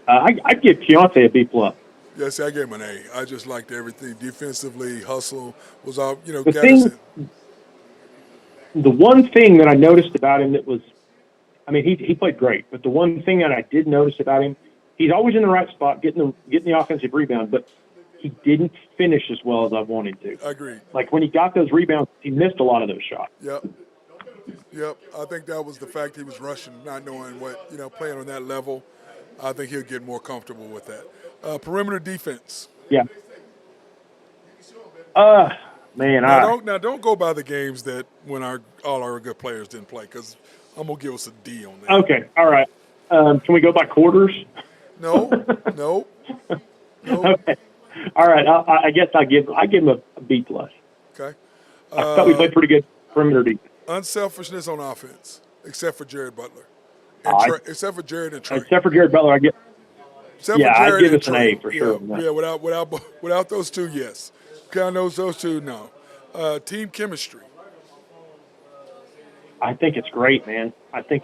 I'd give Keontae a B plus. Yeah, see, I gave him an A. I just liked everything defensively. Hustle was all, The Gatterson. thing, the one thing that I noticed about him that was, I mean, he played great, but the one thing that I did notice about him, he's always in the right spot, getting the offensive rebound, but he didn't finish as well as I wanted to. Agreed. Like when he got those rebounds, he missed a lot of those shots. Yep. Yep. I think that was the fact he was rushing, not knowing what, playing on that level. I think he'll get more comfortable with that. Perimeter defense. Yeah. Man, Don't go by the games that when all our good players didn't play, because I'm gonna give us a D on that. Okay, all right. Can we go by quarters? No. Okay. All right. I guess I give him a B plus. Okay. I thought we played pretty good perimeter defense. Unselfishness on offense, except for Jared Butler, except for Jared and Trey. Except for Jared Butler, I'd give us an A for sure. Yeah, without those two, yes. Kind of those two, no. Team chemistry. I think it's great, man. I'd say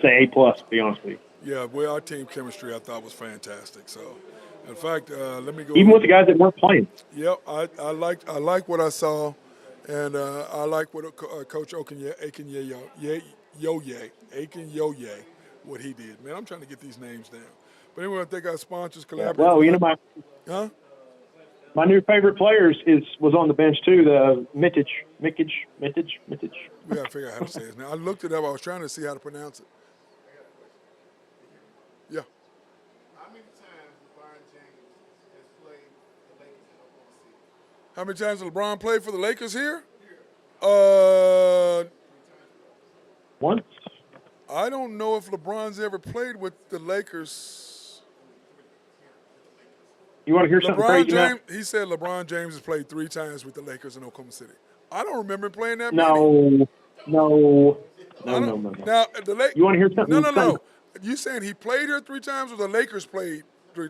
A plus, to be honest with you. Yeah, well, our team chemistry I thought was fantastic. So, in fact, let me go. Even with the guys that weren't playing. Yep, I like what I saw, and I like what Coach Akinyoye, what he did. Man, I'm trying to get these names down. But anyway, I think our sponsors collaborate. Well, my new favorite players was on the bench too. The Mitic. We gotta figure out how to say it now. I looked it up. I was trying to see how to pronounce it. Yeah. How many times LeBron James has played the Lakers in Oklahoma City? How many times did LeBron play for the Lakers here? Once. I don't know if LeBron's ever played with the Lakers. You want to hear something crazy, Matt? He said LeBron James has played 3 times with the Lakers in Oklahoma City. I don't remember him playing that many. No. Now, you want to hear something? No. You saying he played here 3 times, or the Lakers played 3?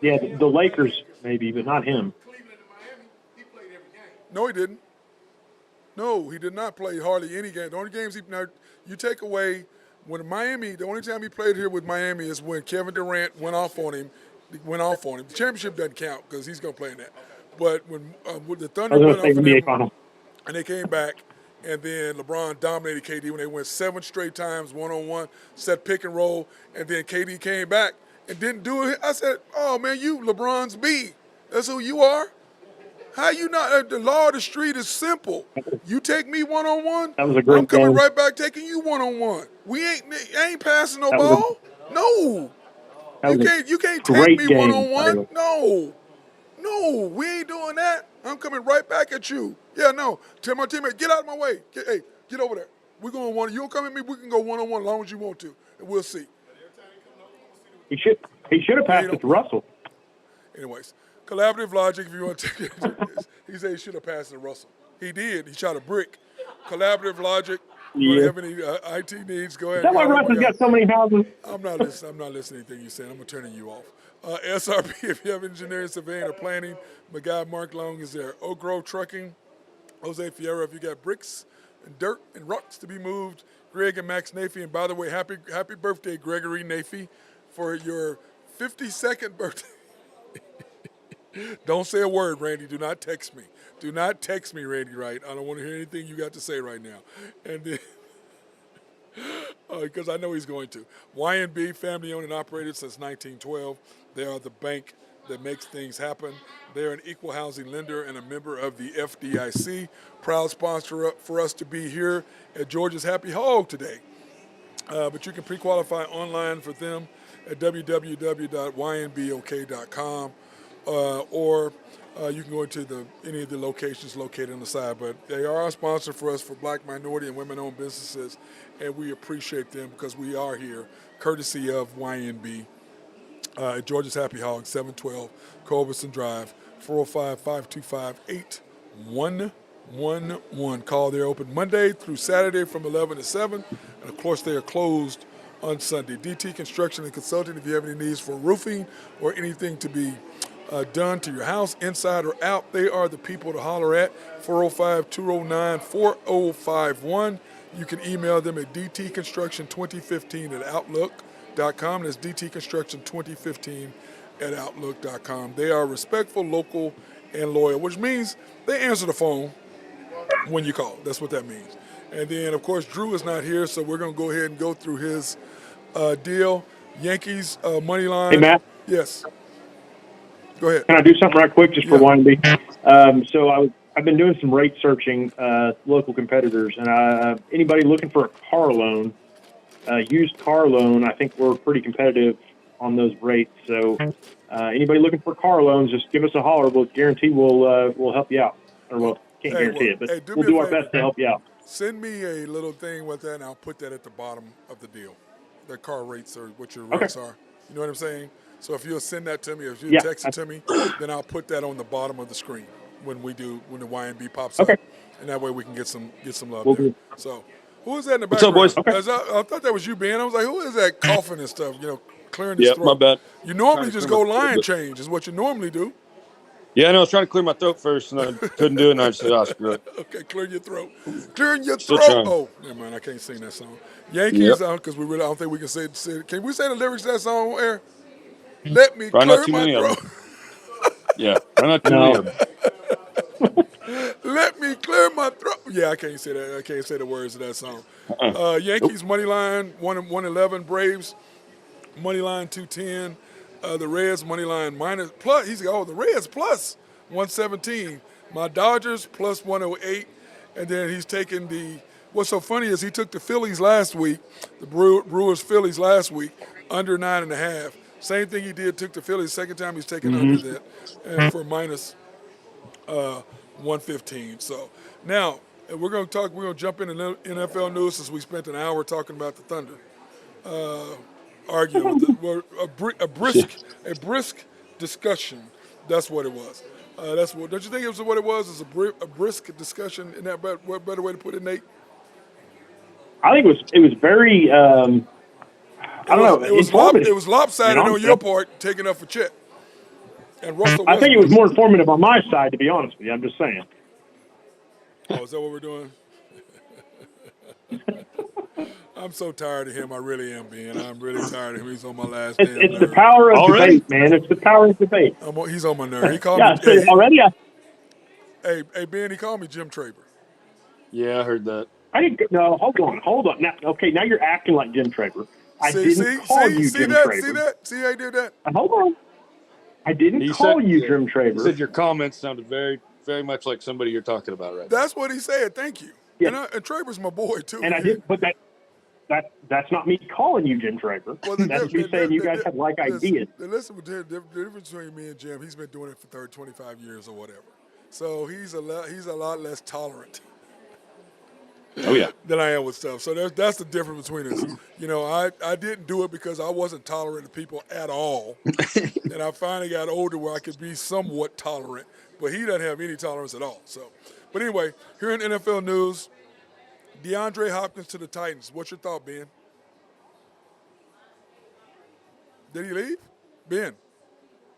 Yeah, the Lakers maybe, but not him. Cleveland and Miami, he played every game. No, he didn't. No, he did not play hardly any game. The only games you take away when Miami. The only time he played here with Miami is when Kevin Durant went off on him. The championship doesn't count because he's going to play in that. But when the Thunder went off on him, and they came back, and then LeBron dominated KD when they went 7 straight times one-on-one, set pick and roll, and then KD came back and didn't do it. I said, oh, man, you LeBron's B. That's who you are? How you not? The law of the street is simple. You take me one-on-one, I'm coming right back taking you one-on-one. I ain't passing no ball. No. You can't take me one-on-one. No, we ain't doing that. I'm coming right back at you. Yeah, no. Tell my teammate, get out of my way. Get over there. We're going one. You don't come at me. We can go one-on-one as long as you want to, and we'll see. He should have passed it to Russell. Anyways, collaborative logic. If you want to take it, he said he should have passed it to Russell. He did. He shot a brick. Collaborative logic. Yeah. If you have any IT needs, go ahead. Is that why Russell's got so many houses? I'm not listening to anything you're saying. I'm turning you off. SRP, if you have engineering, surveying, or planning, my guy Mark Long is there. Oak Grove Trucking, Jose Fierro, if you got bricks and dirt and rocks to be moved, Greg and Max Nafee. And by the way, happy birthday, Gregory Nafee, for your 52nd birthday. Don't say a word, Randy. Do not text me. Do not text me, Randy, right? I don't want to hear anything you got to say right now. And then, because I know he's going to. YNB, family owned and operated since 1912. They are the bank that makes things happen. They're an equal housing lender and a member of the FDIC. Proud sponsor for us to be here at Georgia's Happy Hog today. But you can pre-qualify online for them at www.ynbok.com or you can go into any of the locations located on the side. But they are our sponsor for us for Black, minority, and women-owned businesses, and we appreciate them because we are here courtesy of YNB. Georgia's Happy Hog, 712 Culbertson Drive, 405-525-8111. Call. They're open Monday through Saturday from 11 to 7. And, of course, they are closed on Sunday. DT Construction and Consulting, if you have any needs for roofing or anything to be done to your house, inside or out, they are the people to holler at. 405-209-4051. You can email them at dtconstruction2015 at Outlook. outlook.com. That's dtconstruction2015 at outlook.com. They are respectful, local, and loyal, which means they answer the phone when you call. That's what that means. And then, of course, Drew is not here, so we're going to go ahead and go through his deal. Yankees money Hey, line. Matt, Yes. Go ahead. can I do something right quick just for Yeah. YNB? So I've been doing some rate searching, local competitors, and anybody looking for a car loan, used car loan, I think we're pretty competitive on those rates. So anybody looking for car loans, just give us a holler. We'll guarantee we'll help you out. Or well, can't guarantee it, but do we'll me a do our favor. best to help you out. Send me a little thing with that, and I'll put that at the bottom of the deal. The car rates or what your Okay. rates are. You know what I'm saying? So if you'll send that to me, if you Yeah. text it to me, then I'll put that on the bottom of the screen when the YNB pops Okay. up, and that way we can get some love We'll there. do. So, who is that in the What's up, background? boys? Okay. I thought that was you, Ben. I was like, who is that coughing and stuff? Clearing his Yeah, my throat. bad. You normally Trying to just clear go my throat, line but- change, is what you normally do. Yeah, I know. I was trying to clear my throat first, and I couldn't do it, and I just said, "Oh, screw it." Okay, clear your throat. Clearing your Still throat. trying. Oh, never mind. I can't sing that song. Yankees, because I don't think we can say. Can we say the lyrics to that song on air? Let me Probably not clear too my many of throat. them. Yeah, probably not too many No. of them. Let me clear my throat. Yeah, I can't say that. I can't say the words of that song. Yankees money line 111. Braves money line 210. The Reds money line minus plus. The Reds plus 117. My Dodgers plus 108, and then he's taking the. What's so funny is he took the Phillies last week, the Brewers Phillies last week under 9.5. Same thing he did. Took the Phillies. Second time he's taken under that, and for minus 115. So now we're going to talk. We're going to jump into NFL news since we spent an hour talking about the Thunder. Arguing with a brisk discussion. That's what it was. Don't you think it was what it was? It's a brisk discussion. Isn't that what better way to put it, Nate? I think it was very I don't know, informative. It was lopsided on honestly, your part, taking up for Chet and Russell I think it was Westbrook. more informative on my side, to be honest with you. I'm just saying. Oh, is that what we're doing? I'm so tired of him. I really am, Ben. I'm really tired of him. He's on my last damn It's the nerve. power of Already? debate, man. It's the power of debate. He's on my nerve. He called Yeah, me. so already Hey, Ben. He called me Jim Traber. Yeah, I heard that. I didn't. No, hold on. Now you're acting like Jim Traber. I didn't call you Jim Traber. See how I did that? Hold on. I didn't He call said, you Jim Traber. He said your comments sounded very, very much like somebody you're talking about right now. That's what he said. Thank you. Yeah. And Traber's my boy too. And I didn't. But that's not me calling you Jim Traber. That's me saying you guys have like ideas. Listen, the difference between me and Jim, he's been doing it for 25 years or whatever. So he's a lot less tolerant Oh yeah. than I am with stuff. So that's the difference between us. I didn't do it because I wasn't tolerant of people at all. And I finally got older where I could be somewhat tolerant. But he doesn't have any tolerance at all. So, but anyway, here in NFL news, DeAndre Hopkins to the Titans. What's your thought, Ben? Did he leave? Ben.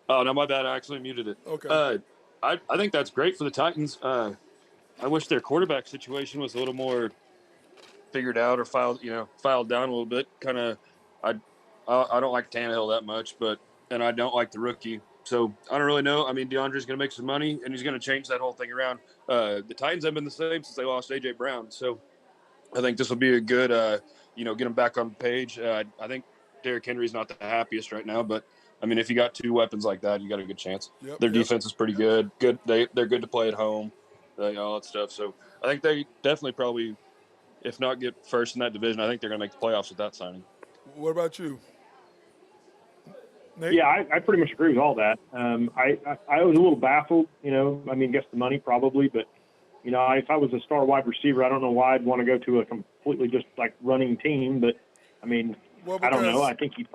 Oh no, my bad. I actually muted it. Okay. I think that's great for the Titans. I wish their quarterback situation was a little more figured out or filed down a little bit. Kind of, I don't like Tannehill that much, and I don't like the rookie. So I don't really know. I mean, DeAndre's going to make some money, and he's going to change that whole thing around. The Titans have been the same since they lost A.J. Brown. So I think this will be a good, get them back on the page. I think Derrick Henry's not the happiest right now, but I mean, if you got two weapons like that, you got a good chance. Yep, Their defense is pretty good. Good, they're good to play at home, all that stuff. So I think they definitely probably, if not get first in that division, I think they're going to make the playoffs with that signing. What about you, Nate? Yeah, I pretty much agree with all that. I was a little baffled. Guess the money probably, but if I was a star wide receiver, I don't know why I'd want to go to a completely just like running team. But I mean, I don't know. I think he's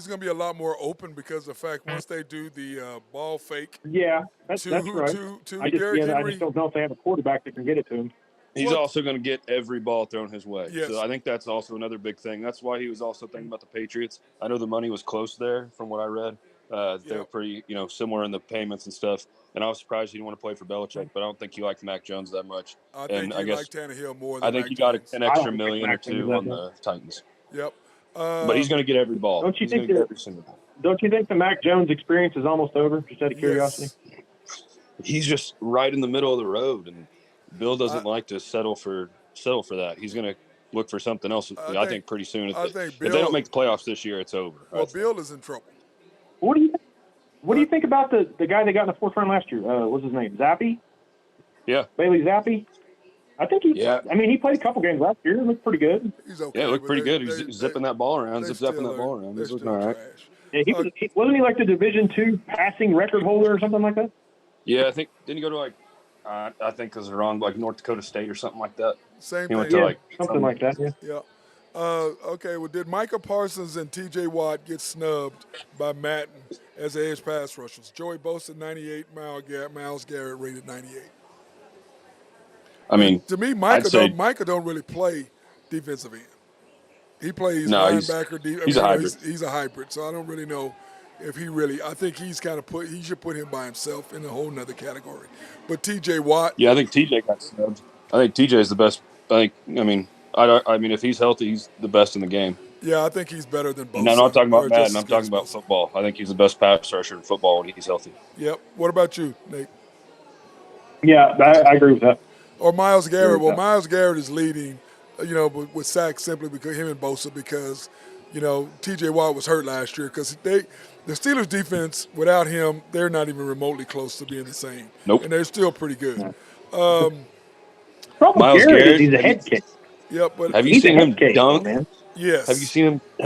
going to be a lot more open because of the fact once they do the ball fake. Yeah, that's right. I just don't know if they have a quarterback that can get it to him. He's also going to get every ball thrown his way. Yes. So I think that's also another big thing. That's why he was also thinking about the Patriots. I know the money was close there from what I read. They were pretty, similar in the payments and stuff. And I was surprised he didn't want to play for Belichick, but I don't think he liked Mac Jones that much. I think he liked Tannehill more than I think Mac he got Jones. an extra million or two on the Titans. Yep. but he's going to get every ball. Don't you He's going think to get that- every single ball. Don't you think the Mac Jones experience is almost over? Just out of curiosity. Yes. He's just right in the middle of the road, and Bill doesn't like to settle for that. He's going to look for something else. I think pretty soon. I think If they don't make the playoffs this year, it's over. Well, Bill is in trouble. What do you think about the guy they got in the fourth round last year? What's his name? Zappy? Yeah. Bailey Zappy? I think he. Yeah. I mean, he played a couple games last year. It looked pretty good. He's okay. Yeah, it looked but pretty they- good. He's they- zipping that ball around, they zip-zapping still that ball are- around. they're He's looking still all right. trash. Yeah, wasn't he like the Division II passing record holder or something like that? Yeah, I think didn't he go to like I think it was wrong, like North Dakota State or something like that. Same He thing. went to Yeah, something like that. Yeah. Yeah. Okay, well, did Micah Parsons and T.J. Watt get snubbed by Madden as edge pass rushers? Joey Bosa, 98, Myles Garrett rated 98. I mean, To me, I'd say- Micah don't really play defensive end. He plays No, linebacker. he's a hybrid. He's a hybrid, so I don't really know if he really. I think he's kind of he should put him by himself in a whole nother category. But T.J. Watt, yeah, I think TJ got snubbed. I think TJ is the best. I mean, if he's healthy, he's the best in the game. yeah, I think he's better than Bosa. No, I'm not talking or about just Madden. as I'm good talking as about Bosa. football. I think he's the best pass rusher in football when he's healthy. Yep. What about you, Nate? Yeah, I agree with that. Or Myles Garrett. Well, Yeah. Myles Garrett is leading, with sacks simply because him and Bosa because, T.J. Watt was hurt last year because the Steelers defense without him, they're not even remotely close to being the same. Nope. And they're still pretty good. Problem Myles with Garrett Garrett, is he's a head case. Yep, but Have you He's a seen him head case, dunk? man. yes. Have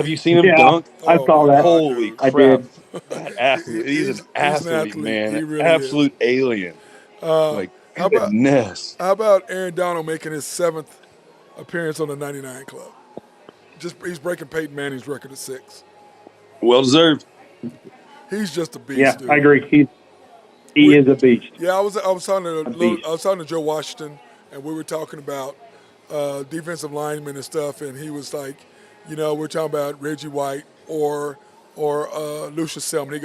you seen him Yeah, dunk? I Oh, saw my that. God. Holy I crap! did. That athlete, he's an athlete, man. He really Absolute alien. Like How about- goodness. How about Aaron Donald making his 7th appearance on the 99 Club? He's breaking Peyton Manning's record of 6. Well deserved. He's just a beast, Yeah, dude. I agree. He is a beast. Yeah, I was talking to beast. I was talking to Joe Washington, and we were talking about defensive linemen and stuff, and he was like, we're talking about Reggie White or Lucius Selman. He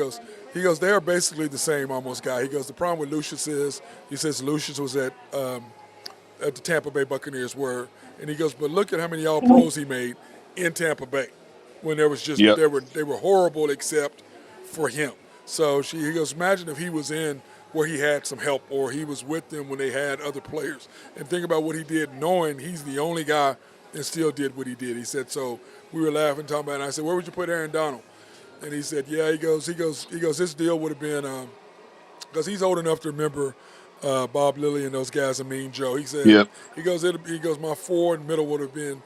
goes, they are basically the same almost guy. He goes, the problem with Lucius is, he says Lucius was at the Tampa Bay Buccaneers and he goes, but look at how many All Pros he made in Tampa Bay when there was just Yep. they were horrible except for him. So he goes, imagine if he was in where he had some help or he was with them when they had other players. And think about what he did knowing he's the only guy and still did what he did. He said, so we were laughing, talking about it, and I said, where would you put Aaron Donald? And he said, yeah, he goes, this deal would have been, because he's old enough to remember Bob Lilly and those guys and Mean Joe. He said, Yep. he goes, my 4 in the middle would have been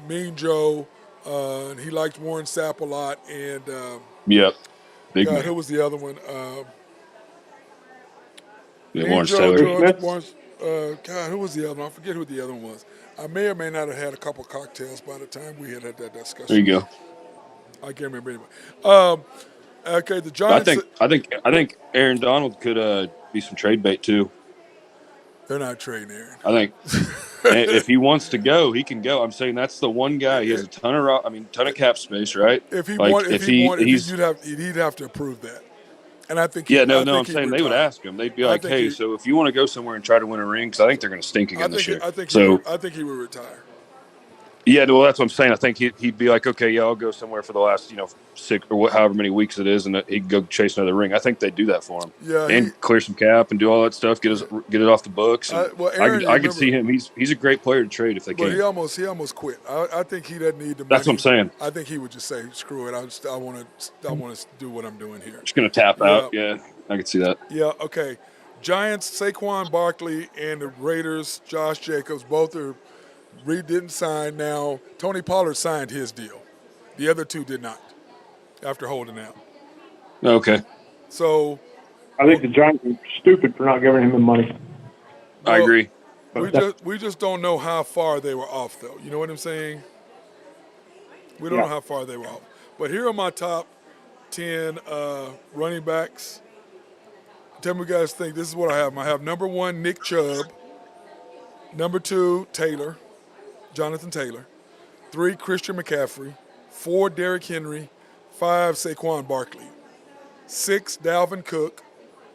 Mean Joe, and he liked Warren Sapp a lot, and Yep. Big God, man. who was the other one? Yeah, Mean Lawrence Joe, Taylor. God, who was the other one? I forget who the other one was. I may or may not have had a couple cocktails by the time we had that discussion. There you go. I can't remember anyway. Okay, the Giants. I think Aaron Donald could be some trade bait too. They're not trading Aaron. I think if he wants to go, he can go. I'm saying that's the one guy. He has a ton of cap space, right? If he Like, wanted, he's he'd have to approve that. And I think yeah, I I'm think he saying would they would retire. ask him. They'd be I like, think hey, he- so if you want to go somewhere and try to win a ring, because I think they're going to stink again this year. I think he would retire. Yeah, well, that's what I'm saying. I think he'd be like, okay, yeah, I'll go somewhere for the last, 6 or however many weeks it is, and he'd go chase another ring. I think they'd do that for him. Yeah, and clear some cap and do all that stuff, get it off the books. And Aaron, I could see him. He's a great player to trade if they But can. he almost quit. I think he doesn't need the money. That's what I'm saying. I think he would just say, screw it. I want to do what I'm doing here. Just going to tap out. Yeah, I could see that. Yeah, okay. Giants, Saquon Barkley, and the Raiders, Josh Jacobs, both didn't sign. Now, Tony Pollard signed his deal. The other two did not after holding out. Okay, So I think the Giants are stupid for not giving him the money. I agree. we just don't know how far they were off, though. You know what I'm saying? We don't know how far they were off. But here are my top 10 running backs. Tell me what you guys think. This is what I have. I have number 1, Nick Chubb. Number 2, Jonathan Taylor. 3, Christian McCaffrey. 4, Derrick Henry. 5, Saquon Barkley. 6, Dalvin Cook.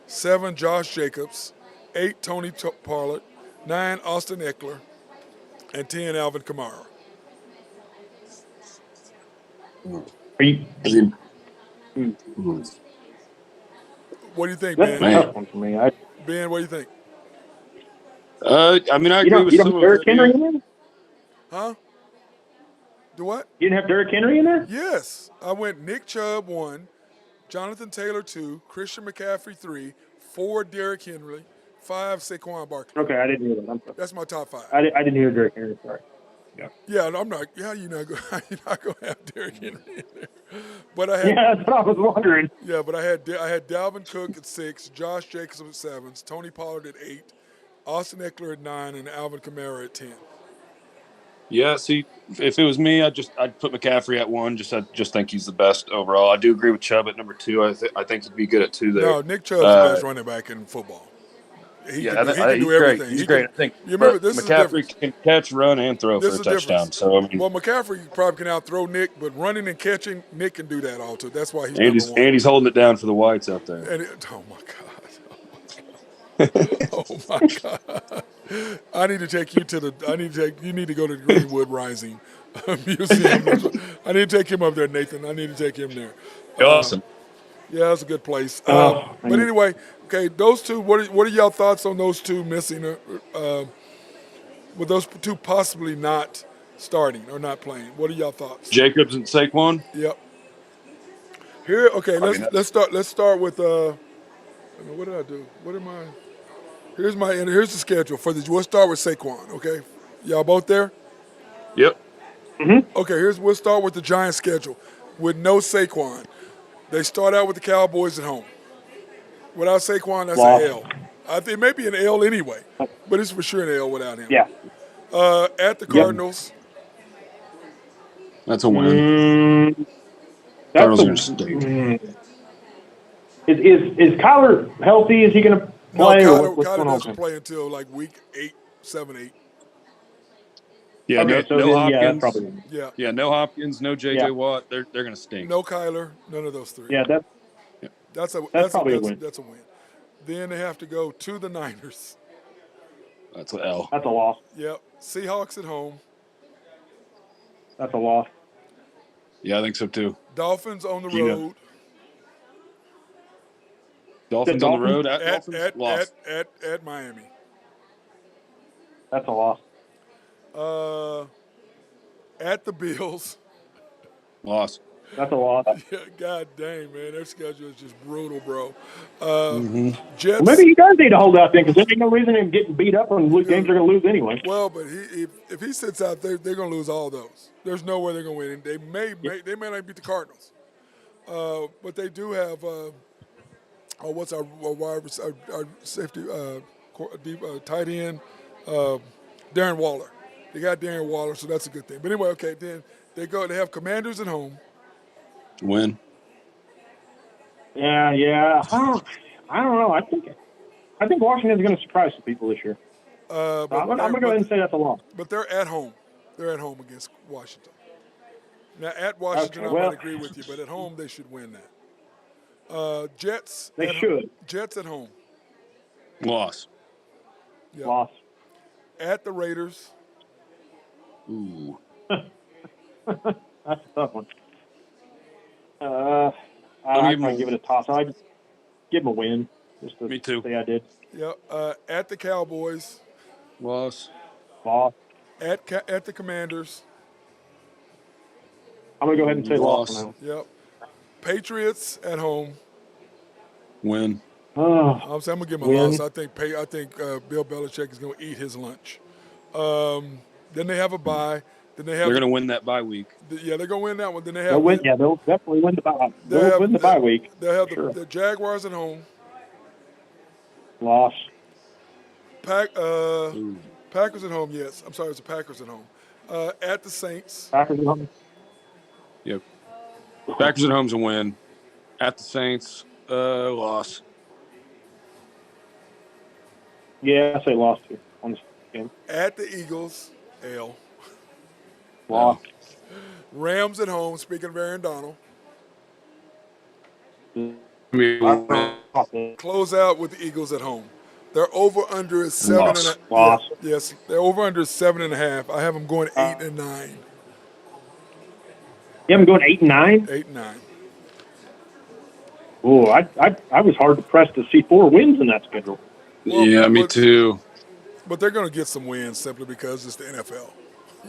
7, Josh Jacobs. 8, Tony Pollard. 9, Austin Eckler. And 10, Alvin Kamara. Are you? I mean, What do you think, That's Ben? a tough one for me. Ben, what do you think? I mean, I You agree don't. with You don't some have of Derrick Henry it. in there? Huh? Do what? You didn't have Derrick Henry in there? Yes. I went Nick Chubb 1, Jonathan Taylor 2, Christian McCaffrey 3, 4 Derrick Henry, 5 Saquon Barkley. Okay, I didn't hear that. I'm sorry. That's my top 5. I didn't hear Derrick Henry. Sorry. Yeah. Yeah, and I'm not. How you not going to have Derrick Henry in there? But I had. Yeah, that's what I was wondering. Yeah, but I had Dalvin Cook at 6, Josh Jacobs at 7, Tony Pollard at 8, Austin Eckler at 9, and Alvin Kamara at 10. Yeah, see, if it was me, I'd put McCaffrey at 1. I just think he's the best overall. I do agree with Chubb at number 2. I think he'd be good at 2 there. No, Nick Chubb's the best running back in football. He can do he's everything. great. He's great. I think. You remember, but this McCaffrey is can catch, run, and throw this for a is the touchdown. difference. So I mean, Well, McCaffrey probably can outthrow Nick, but running and catching, Nick can do that all too. That's why he's number 1. and he's holding it down for the Whites out there. Oh my God! Oh my God! I need to take you to the. You need to go to the Greenwood Rising Museum. I need to take him up there, Nathan. I need to take him there. Awesome. Yeah, that's a good place. Oh, but anyway, okay, those two. What are y'all thoughts on those two missing? With those two possibly not starting or not playing, what are y'all thoughts? Jacobs and Saquon. Yep. Here, okay. Let's start with. What did I do? What am I? Here's the schedule for the. We'll start with Saquon. Okay, y'all both there? Yep. Okay. We'll start with the Giants' schedule with no Saquon. They start out with the Cowboys at home. Without Saquon, that's an L. I think it may be an L anyway, but it's for sure an L without him. Yeah. At the Cardinals. That's a win. Cardinals are stink. Is Kyler healthy? Is he going to play? No, what's Kyler going on? doesn't play until like week 7, 8. Yeah, Okay, so no then, Hopkins. yeah, that's probably. Yeah. No Hopkins, no JJ Yeah. Watt. They're gonna stink. No Kyler, none of those 3. Yeah, That's probably a win. That's a win. Then they have to go to the Niners. That's an L. That's a loss. Yep. Seahawks at home. That's a loss. Yeah, I think so too. Dolphins on the You know. road. Dolphins on the road at Dolphins. Loss. At Miami. That's a loss. At the Bills. Loss. That's a loss. Yeah, God dang, man. Their schedule is just brutal, bro. Jets. Well, maybe he does need to hold out then, because there ain't no reason him getting beat up on games they're going to lose anyway. Well, but if he sits out there, they're going to lose all those. There's no way they're going to win. They may not beat the Cardinals, but they do have. What's our safety tight end? Darren Waller. They got Darren Waller, so that's a good thing. But anyway, okay, then they have Commanders at home. Win. Yeah. I don't know. I think Washington's going to surprise some people this year. I'm going to go ahead and say that's a loss. But they're at home. They're at home against Washington. Now, at Washington, Okay, I might agree with you, but at home, they should win that. Jets. They should. Jets at home. Loss. Yep. Loss. At the Raiders. Ooh. That's a tough one. I'd probably give it a toss. I'd give him a win. Just to Me too. say I did. Yep. At the Cowboys. Loss. Loss. At the Commanders. I'm going to go ahead and say loss Loss. now. Yep. Patriots at home. Win. Oh, I'm going to give him a Win. loss. I think Bill Belichick is going to eat his lunch. Then they have a bye. Then they have. They're gonna win that bye week. Yeah, they're going to win that one. Then they have. they'll win. Yeah, they'll definitely win the bye. They'll win the bye week. They'll have Sure. the Jaguars at home. Loss. Packers at home. Yes, I'm sorry, it's the Packers at home. At the Saints. Packers at home. Yep. Packers at home's a win. At the Saints, loss. Yeah, I say loss too on this game. At the Eagles. L. Loss. Rams at home. Speaking of Aaron Donald. Close out with the Eagles at home. Their over/under is 7.5. Loss. Yes, their over/under is 7.5. I have them going 8 and 9. You have them going 8-9. 8-9. Oh, I was hard pressed to see 4 wins in that schedule. Well, Yeah, me too. But they're going to get some wins simply because it's the NFL.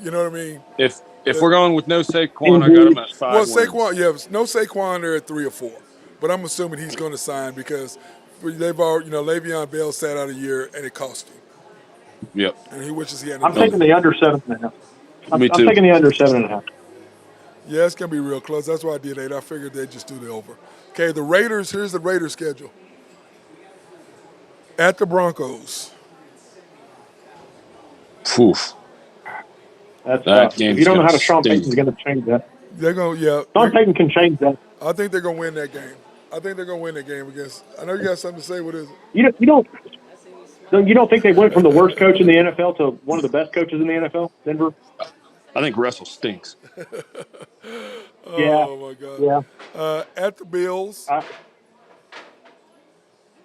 You know what I mean? If The- we're going with no Saquon, I got Indeed. him at 5 well, wins. Saquon, yeah, no Saquon, they're at 3 or 4. But I'm assuming he's going to sign because they've already, Le'Veon Bell sat out a year and it cost him. Yep. And he wishes he hadn't I'm done taking it. the under 7.5. Me I'm too. taking the under 7.5. Yeah, it's going to be real close. That's why I did 8. I figured they'd just do the over. Okay, the Raiders, here's the Raiders schedule. At the Broncos. That's Oof. That tough. If game's you don't know gonna how to Sean stink. Payton's going to change that. They're going to, yeah. Sean Payton can change that. I think they're going to win that game. I think they're going to win that game against. I know you got something to say. What is it? You don't think they went from the worst coach in the NFL to one of the best coaches in the NFL, Denver? I think Russell stinks. Yeah. Oh, my God. Yeah. At the Bills.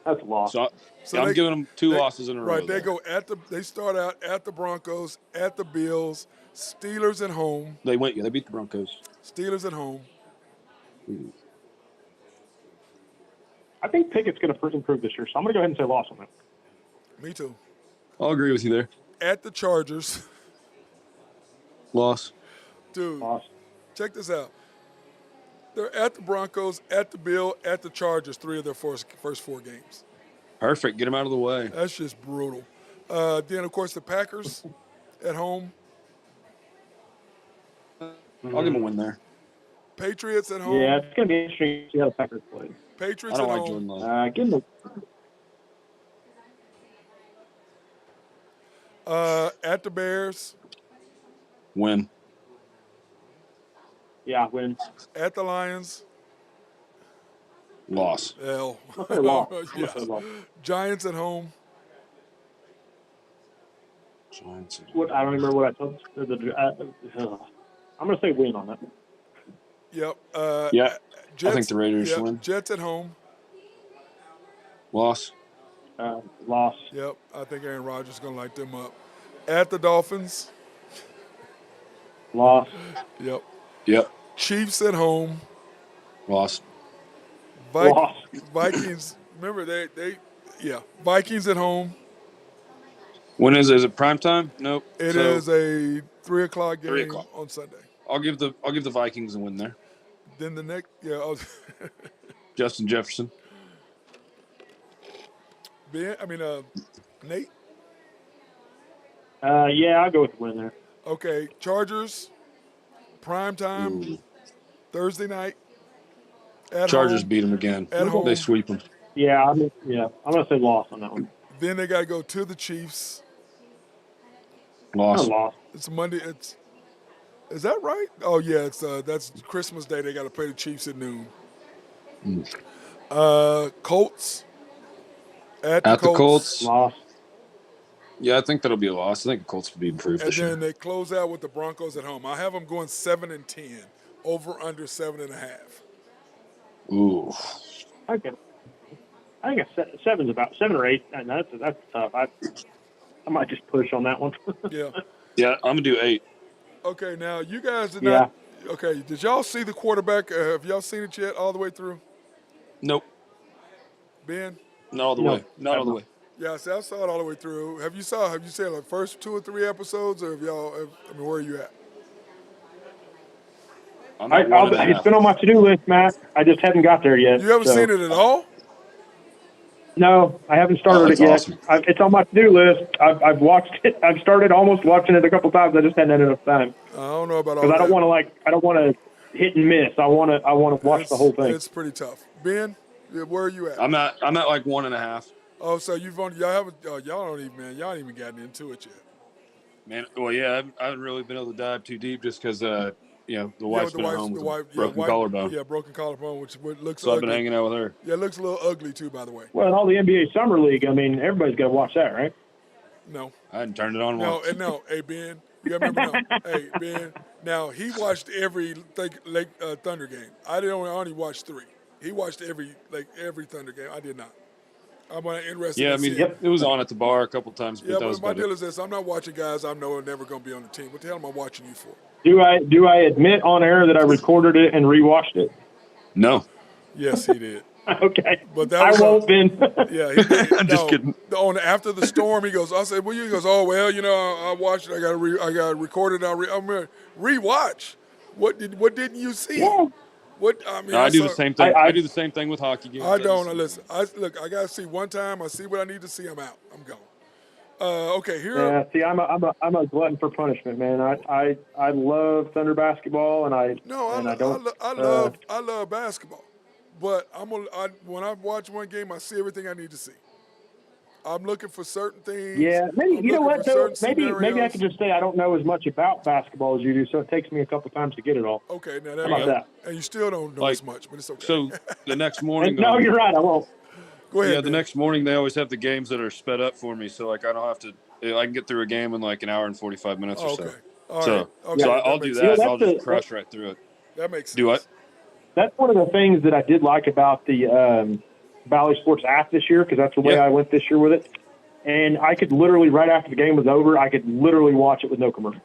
That's a loss. So, I'm they- giving them 2 losses in a row. Right, they though. go they start out at the Broncos, at the Bills, Steelers at home. They went. Yeah, they beat the Broncos. Steelers at home. I think Pickett's going to improve this year, so I'm going to go ahead and say loss on that. Me too. I'll agree with you there. At the Chargers. Loss. Dude, Loss. check this out. They're at the Broncos, at the Bill, at the Chargers, 3 of their first 4 games. Perfect. Get them out of the way. That's just brutal. Then, of course, the Packers at home. I'll give them a win there. Patriots at home. Yeah, it's going to be interesting to see how the Packers play. I Patriots don't at like home. Jordan Love. Give them At the Bears. Win. win. At the Lions. Loss. L. I'll say loss. Yeah. I'll say loss. Giants at home. Giants. What, I don't remember what I told you. I'm going to say win on that. Yep. Yeah. Jets, I think the Raiders win. Jets at home. Loss. Loss. Yep. I think Aaron Rodgers is going to light them up. At the Dolphins. Loss. Yep. Yep. Chiefs at home. Loss. Loss. Vikings. Remember Vikings at home. When is it prime time? Nope. It is a 3 o'clock game 3 o'clock. on Sunday. I'll give the Vikings a win there. Then the next, Justin Jefferson. Nate. I'll go with the win there. Okay, Chargers. Prime time. Ooh. Thursday night. At Chargers home. beat them again. At home. They sweep them. Yeah, I'm going to say loss on that one. Then they got to go to the Chiefs. Loss. Loss. It's Monday. Is that right? Oh yeah, it's that's Christmas Day. They got to play the Chiefs at noon. Colts. At the Colts. Loss. Yeah, I think that'll be a loss. I think the Colts will be improved And this year. then they close out with the Broncos at home. I have them going 7-10, over under 7.5. Ooh. I think seven's about 7 or 8. And that's tough. I might just push on that one. Yeah. Yeah, I'm gonna do 8. Okay, now you guys did not. Okay, did y'all see the quarterback? Have y'all seen it yet, all the way through? Nope. Ben? Not all the No, way. Not all the way. Yeah, see, I saw it all the way through. Have you seen like first 2 or 3 episodes, or where are you at? I'm at 1.5. It's been on my to-do list, Matt. I just haven't got there yet. You haven't seen it at all? No, I haven't started it yet. that's awesome. It's on my to-do list. I've watched it. I've started almost watching it a couple times. I just hadn't had enough time I don't know about all because that. I don't want to hit and miss. I want to watch the whole thing. It's pretty tough. Ben, where are you at? I'm at like 1.5. Oh, so y'all ain't even gotten into it yet. Man, well, yeah, I haven't really been able to dive too deep just because, the wife's been at home with a broken collarbone. Yeah, broken collarbone, which looks So ugly. I've been hanging out with her. Yeah, it looks a little ugly too, by the way. Well, and all the NBA Summer League. I mean, everybody's got to watch that, right? No. I hadn't turned it on No, once. and no. Hey, Ben, you gotta remember now. Hey, Ben, now he watched every Thunder game. I only watched 3. He watched every Thunder game. I did not. I'm interested Yeah, I in mean, seeing. it was on at the bar a couple times, but Yeah, that was but my about deal it. is this: I'm not watching guys I know are never going to be on the team. What the hell am I watching you for? Do I admit on air that I recorded it and rewatched it? No, Yes, he did. Okay, But that I was won't then. yeah. He did. I'm just No, kidding. after the storm, he goes. I said, well, he goes. Oh well, I watched it. I got to record it. I'm gonna rewatch. What didn't you see? Yeah, What I mean, No, I I do the saw. same I, thing. I I do the same thing with hockey games. I do the don't same listen. thing. I got to see one time. I see what I need to see. I'm out. I'm gone. Okay, here. yeah. See, I'm a glutton for punishment, man. I love Thunder basketball, and No, I don't. I love basketball, but when I watch one game, I see everything I need to see. I'm looking for certain things. Yeah, maybe I'm you know looking for what though. certain Maybe I scenarios. could just say I don't know as much about basketball as you do, so it takes me a couple times to get it all. Okay, now How that There you about go. that? and you still don't know Like, as much, but it's okay. so the next And morning no, on you're right. I won't. Go Yeah, ahead, the man. next morning they always have the games that are sped up for me, so like I don't have to. I can get through a game in like an hour and 45 minutes or Oh, so. okay. All right. So, Yeah. so Okay, I'll that do makes You know, that, sense. and I'll just crush right through it. That makes Do what? sense. That's one of the things that I did like about the Valley Sports app this year, because that's the way Yeah. I went this year with it. And I could literally, right after the game was over, I could literally watch it with no commercial.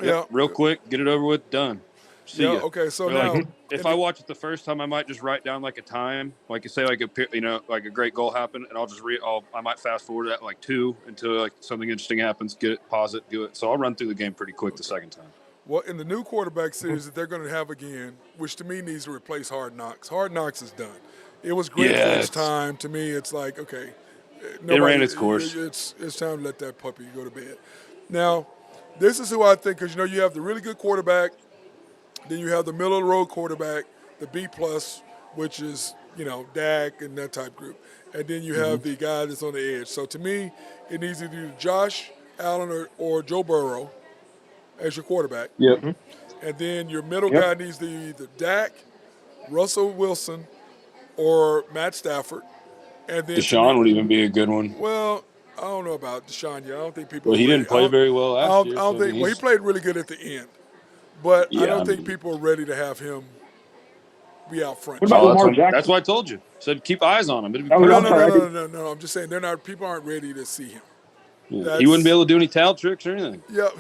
Yeah. Real quick, get it over with, done. See Yeah. ya. Okay. So Or like, now, if in I the- watch it the first time, I might just write down like a time, like say like like a great goal happened, and I'll just I might fast forward at like 2 until like something interesting happens, get it, pause it, do it. So I'll run through the game pretty quick the second time. well, in the new quarterback series that they're going to have again, which to me needs to replace Hard Knocks. Hard Knocks is done. It was great for Yeah, its time. To me, it's like okay, it ran its course. It's time to let that puppy go to bed. Now, this is who I think because you have the really good quarterback, then you have the middle of the road quarterback, the B plus, which is Dak and that type group, and then you have the guy that's on the edge. So to me, it needs to be Josh Allen or Joe Burrow as your quarterback, Yep. and then your middle Yep. guy needs to be either Dak, Russell Wilson, or Matt Stafford, and then to me, Deshaun would even be a good one. well, I don't know about Deshaun yet. I don't think people Well, are he ready. didn't play very well last year. I don't So I think. mean, Well, he played really good at the end, but I yeah, don't I think mean, people are ready to have him be out front. What about Lamar Jackson? that's why I told you. Said keep eyes on him. It'd be Oh, No, I'm no, perfect. no, sorry. no, no, no, no. I'm just saying they're not. People aren't ready to see him. Yeah. He wouldn't be able to do any talent tricks or anything. Yep.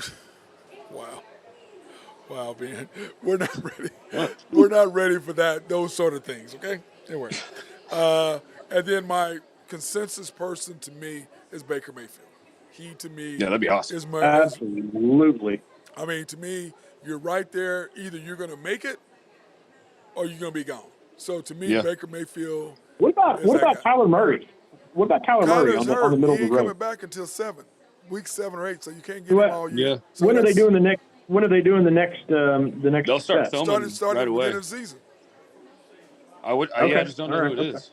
Wow, man. We're not ready. We're not ready for that. Those sort of things. Okay. Anyway, and then my consensus person to me is Baker Mayfield. He to me Yeah, that'd be awesome. is my. Absolutely. I mean, to me, you're right there. Either you're going to make it or you're going to be gone. So to me, Yeah. Baker Mayfield. What about is that guy. Kyler Murray? What about Kyler Murray Kyler's on hurt. the middle He of ain't the coming road? back until week 7 or 8. So you can't get Who- him all year. Yeah. So When are they that's doing the next? When are they doing the next? The next They'll start step? filming started right away. beginning of the season. I Okay. just don't know All who right. it Okay. is.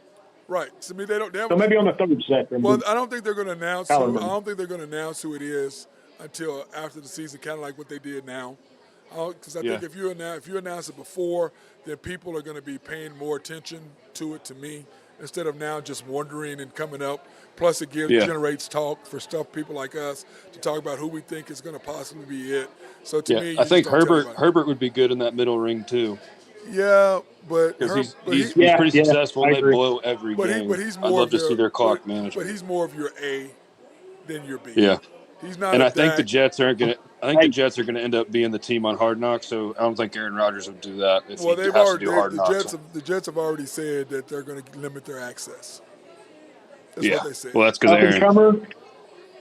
Right. To me, they don't. They So haven't, maybe on the third set. then. well, I don't think they're going to announce. Kyler Who, Murray. I don't think they're going to announce who it is until after the season, kind of like what they did now. Because I think Yeah. if you announce it before, then people are going to be paying more attention to it. To me, instead of now just wondering and coming up. Plus, it generates talk for people like us to talk about who we think is going to possibly be it. So to Yeah, me, I you think just don't tell anybody. Herbert would be good in that middle ring too, Yeah, but because he's he's pretty successful I and they agree. blow every game. he's I'd more love of to your see their clock but management. he's more of your A than your B. Yeah, He's not and a I think the Dak. Jets aren't gonna. I think Hey. the Jets are gonna end up being the team on Hard Knocks. So I don't think Aaron Rodgers would do that if Well, he they've has to already do Hard the Knocks. Jets have already said that they're going to limit their access. That's Yeah, what they said. well, that's because Up and Aaron. comer,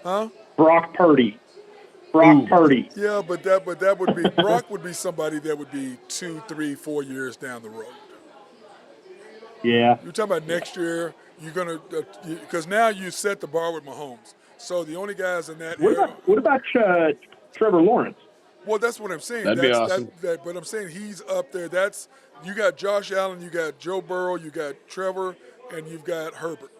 Huh? Brock Purdy. Ooh. Purdy. Yeah, but that would be Brock would be somebody that would be 2, 3, 4 years down the road. Yeah. You're talking about next year. You're gonna because now you set the bar with Mahomes. So the only guys in that area. What about Trevor Lawrence? Well, that's what I'm saying. That'd be awesome. But I'm saying he's up there. You got Josh Allen, you got Joe Burrow, you got Trevor, and you've got Herbert.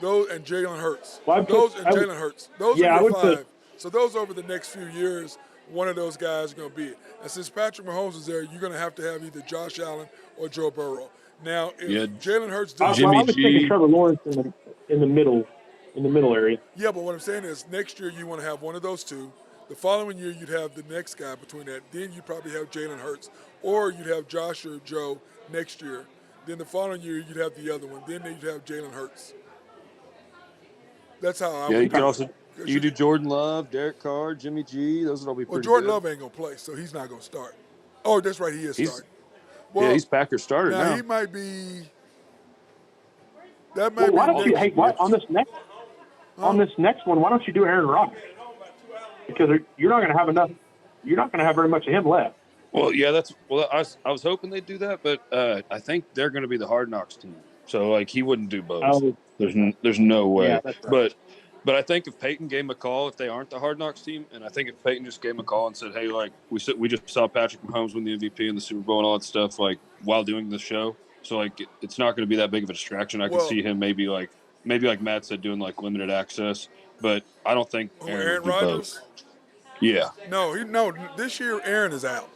Those and Jalen Hurts. Well, Jalen Hurts. Those yeah, are I your would put- 5. So those over the next few years, one of those guys is going to be it. And since Patrick Mahomes is there, you're going to have either Josh Allen or Joe Burrow. Now, if Yeah. Jalen Hurts I does, Jimmy was G. thinking Trevor Lawrence in the middle area. yeah, but what I'm saying is next year you want to have one of those two. The following year you'd have the next guy between that. Then you probably have Jalen Hurts, or you'd have Josh or Joe next year. Then the following year you'd have the other one. Then you'd have Jalen Hurts. That's how I Yeah, would you could do also it. 'Cause you could do Jordan Love, Derek Carr, Jimmy G. Those would all be well, pretty Jordan good. Love ain't gonna play, so he's not gonna start. Oh, that's right, he is He's starting. Well, he's Packers starter now now. he might be. That Well, might why be don't you? next. Hey, what on this next one? Why don't you do Aaron Rodgers? Because you're not going to have enough. You're not going to have very much of him left. Well, yeah, I was hoping they'd do that, but I think they're going to be the Hard Knocks team. So like he wouldn't do both. Oh, There's no way. yeah, that's right. But I think if Peyton gave him a call, if they aren't the Hard Knocks team, and I think if Peyton just gave him a call and said, "Hey, like we just saw Patrick Mahomes win the MVP in the Super Bowl and all that stuff," like while doing the show, so like it's not going to be that big of a distraction. I can Well- see him maybe like Matt said, doing like limited access, but I don't think Aaron Aaron would do Rodgers? both. Yeah, No. This year, Aaron is out.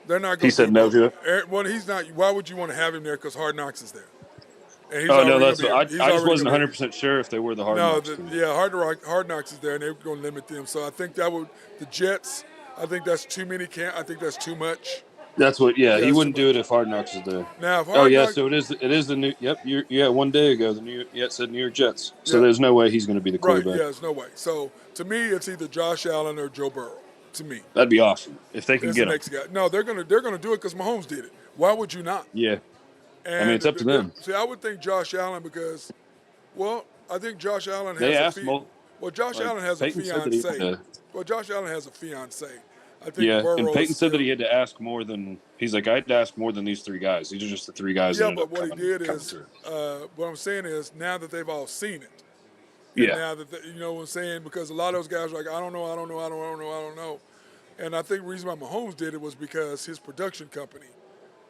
They're not going to. he said no to it. Aaron, well, he's not. Why would you want to have him there? Because Hard Knocks is there. And he's Oh no, already that's gonna what be- he's I just already wasn't gonna be- 100% sure if they were the Hard No, Knocks team. Hard Knocks is there, and they're going to limit them. So I think that would the Jets. I think that's too many. I think that's too much. That's what. Yeah, he that's wouldn't too do it if Hard Knocks is there. Now, if Oh Hard yeah, Knocks, so it is the new. Yep, one day ago it said New York Jets. So Yeah. there's no way he's going to be the right? quarterback. Yeah, there's no way. So to me, it's either Josh Allen or Joe Burrow. To me, That'd be awesome if they can that's get the him. next guy. No, they're gonna do it because Mahomes did it. Why would you not? Yeah, And it's up to them. See, I would think Josh Allen because, well, I think Josh Allen has They a asked well, Josh like, Allen has a Peyton said that he fiance. had to- Well, Josh Allen has a fiance. I think yeah. Burrow And is Peyton said that still- he had to ask more than he's like I had to ask more than these three guys. These are just the three guys. Yeah, that ended but up what he did coming is, through. what I'm saying is, now that they've all seen it, and Yeah. now that you know what I'm saying, because a lot of those guys are like, I don't know. And I think the reason why Mahomes did it was because his production company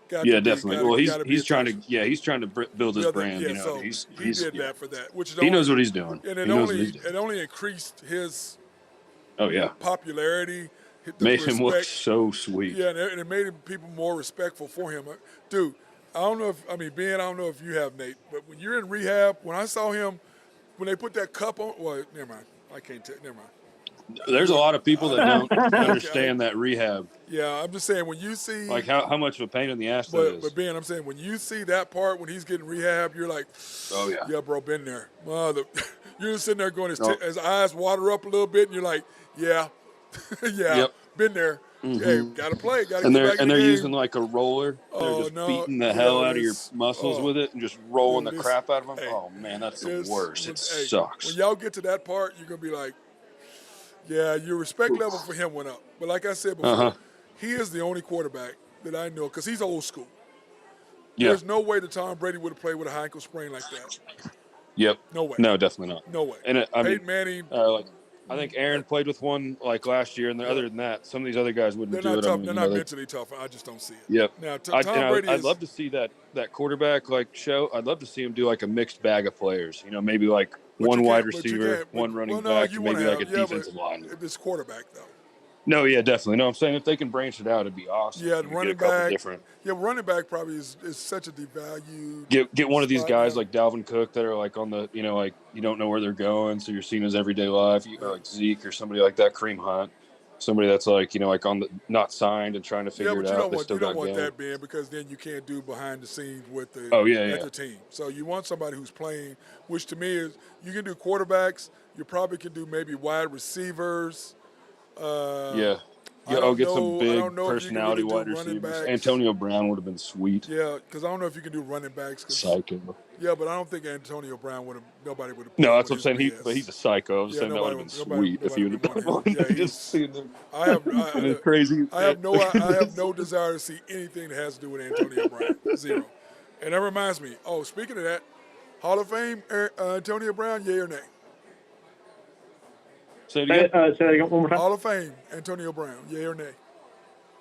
got Yeah, to be- definitely. gotta- Well, gotta be he's trying to attention. he's trying to build his Yeah, brand. yeah, You know, so he's he did yeah. that for that, which is He knows what he's doing. and He knows what he's doing. it only increased his Oh yeah, popularity. The made him look respect. so sweet. Yeah, and it made people more respectful for him. Dude, I don't know if you have, Nate, but when you're in rehab, when I saw him, when they put that cup on, well, never mind. I can't tell, never mind. There's a lot of people that don't understand that rehab, Yeah, I'm just saying, when you see, like how much of a pain in the ass that but is. Ben, I'm saying, when you see that part when he's getting rehab, you're like, Oh yeah. yeah, bro, been there. Mother, you're just sitting there going, Oh. his eyes water up a little bit, and you're like, yeah, yeah, Yep. been there. Hey, gotta play, gotta And get they're back in the they're game. using like a roller. Oh, They're just no. beating the Yeah, hell out of your it's- muscles oh. with it and just rolling Dude, the it's- crap out of them. hey, Oh man, that's the It's- worst. It hey, sucks. When y'all get to that part, you're gonna be like, yeah, your respect level for him went up. But like I said before, Uh-huh. he is the only quarterback that I know, because he's old school. Yeah. There's no way that Tom Brady would have played with a high ankle sprain like that. Yep. No way. No, definitely not. No way. And I mean, Peyton Manning, like I think Aaron played with one like last year, and then other than that, some of these other guys wouldn't they're do not it. tough. I mean, they're you not know, mentally tough. I just don't see it. Yep. Now, Tom Brady I'd is. love to see that quarterback like show. I'd love to see him do like a mixed bag of players. You know, maybe like but one you wide can't- but you receiver, can't- but- one running well, no, back, you and wanna maybe like a have- yeah, but defensive lineman. If it's quarterback, though. No, yeah, definitely. No, I'm saying if they can branch it out, it'd be awesome. Yeah, You could get running a couple back. different. Yeah, running back probably is such a devalued. Get one of these spot guys now. like Dalvin Cook that are like on the, you know, like you don't know where they're going, so you're seeing his everyday life. Or like Zeke or somebody like that, Kareem Hunt, somebody that's like, you know, like on the not signed and trying to Yeah, figure but it you out. don't They want still you don't got want game. that, Ben, because then you can't do behind the scenes with the Oh, yeah, yeah. the team. So you want somebody who's playing, which to me is you can do quarterbacks. You probably can do maybe wide receivers. Yeah. I Yeah, don't get some know- I big don't know if you can personality really do wide running receivers. backs. Antonio Brown would have been sweet. Yeah, because I don't know if you can do running backs. 'Cause- Psycho. yeah, but I don't think Antonio Brown would have. Nobody would have. No, that's what I'm saying. But he's a psycho. I was Yeah, saying that would have nobody been would- sweet if nobody he would have would done want one. him. Yeah, Just he's- seeing them I have. and his crazy. I have no desire to see anything that has to do with Antonio Brown. Zero. And that reminds me. Oh, speaking of that, Hall of Fame, Antonio Brown, yay or nay? Say it Say again. say that again one more time. Hall of Fame, Antonio Brown, yay or nay?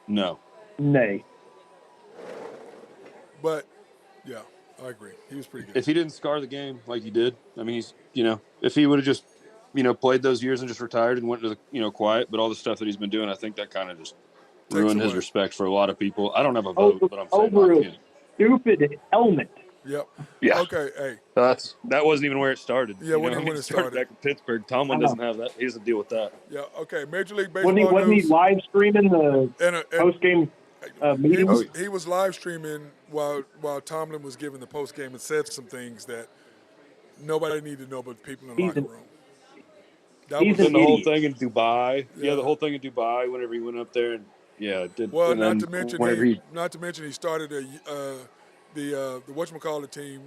No. Nay. But yeah, I agree. He was pretty good. If he didn't scar the game like he did, I mean, he's, you know, if he would have just, you know, played those years and just retired and went to the, you know, quiet, but all the stuff that he's been doing, I think that kind of just ruined his away. respect for a lot of people. I don't have a vote, but I'm saying Over like, a stupid helmet. Yep. Yeah. Okay. Hey. that wasn't even where it started. Yeah, you when know? it It started. back in Pittsburgh. Tomlin doesn't have that. He doesn't deal with that. Yeah. Okay. Major League Baseball Wasn't he news. live streaming the And post game he meetings? was, he was live streaming while Tomlin was giving the post game and said some things that Nobody needed to know but the people in the He's locker an, room. That he's was an Then the whole idiot. thing in Dubai. Yeah, yeah. the whole thing in Dubai. Whenever he went up there and did, Well, and then whenever he not to mention he started the whatchamacallit team.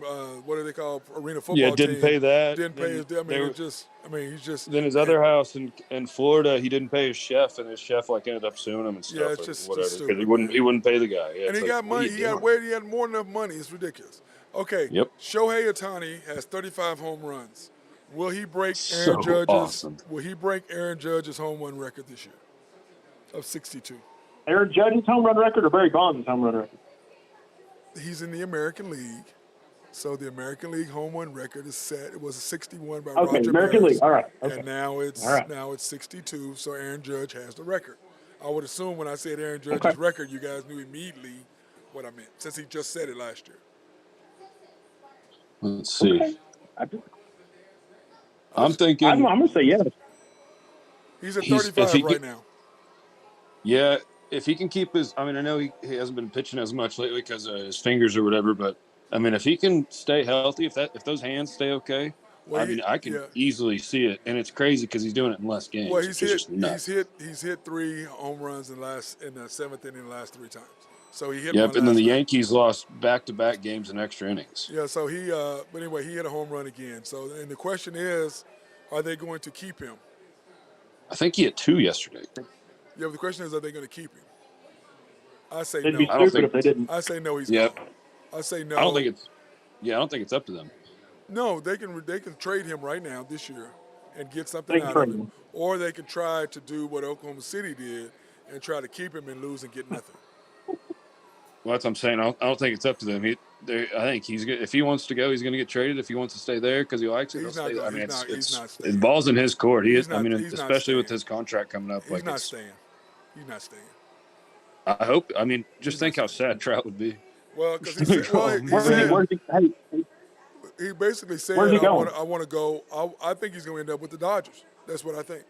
What do they call arena football didn't team? pay that. Didn't pay Then his. I they mean, were he's just. then his And, other house in Florida. He didn't pay his chef, and his chef like ended up suing him and yeah, stuff it's or just whatever because stupid, man. he wouldn't pay the guy. Yeah, And it's he like, got what are money. you He doing? had more than enough money. It's ridiculous. Okay, Yep. Shohei Ohtani has 35 home runs. Will he break Aaron So Judge's? awesome. Will he break Aaron Judge's home run record this year of 62? Aaron Judge's home run record or Barry Bonds' home run record? He's in the American League, so the American League home run record is set. It was 61 by Okay, Roger American Maris, League. All right. Okay. and now All it's right. 62. So Aaron Judge has the record. I would assume when I said Aaron Judge's Okay. record, you guys knew immediately what I meant, since he just said it last year. Let's see. Okay. I'm thinking I'm going to say yes. He's at if 35 he right now. yeah, if he can keep his. I mean, I know he hasn't been pitching as much lately because of his fingers or whatever, but I mean, if he can stay healthy, if those hands stay okay, Well, I can easily see it, and it's crazy because he's doing it in less games. Well, which is just nuts. he's hit 3 home runs in the seventh inning the last 3 times. So he hit Yep, one and then last the night. Yankees lost back-to-back games in extra innings. Yeah, so but anyway, he hit a home run again. So, and the question is, are they going to keep him? I think he hit 2 yesterday. Yeah, but the question is, are they going to keep him? I say They'd no. be I don't stupid if think- they didn't. I say no. He's Yep. gone. I say no. I don't think it's up to them. No, they can trade him right now this year and get something They can out of trade him, him. or they can try to do what Oklahoma City did and try to keep him and lose and get nothing. Well, that's what I'm saying. I don't think it's up to them. I think he's good. If he wants to go, he's going to get traded. If he wants to stay there because he likes it, He's he'll not stay. going- I mean, he's not it's staying. ball's in his court. He's not especially with staying. his contract coming up. He's not staying. He's not staying. I hope. I mean, just think how sad Trout would be. Well, because he said, he basically said, Where's he going? I want to go. I think he's going to end up with the Dodgers. That's what I think.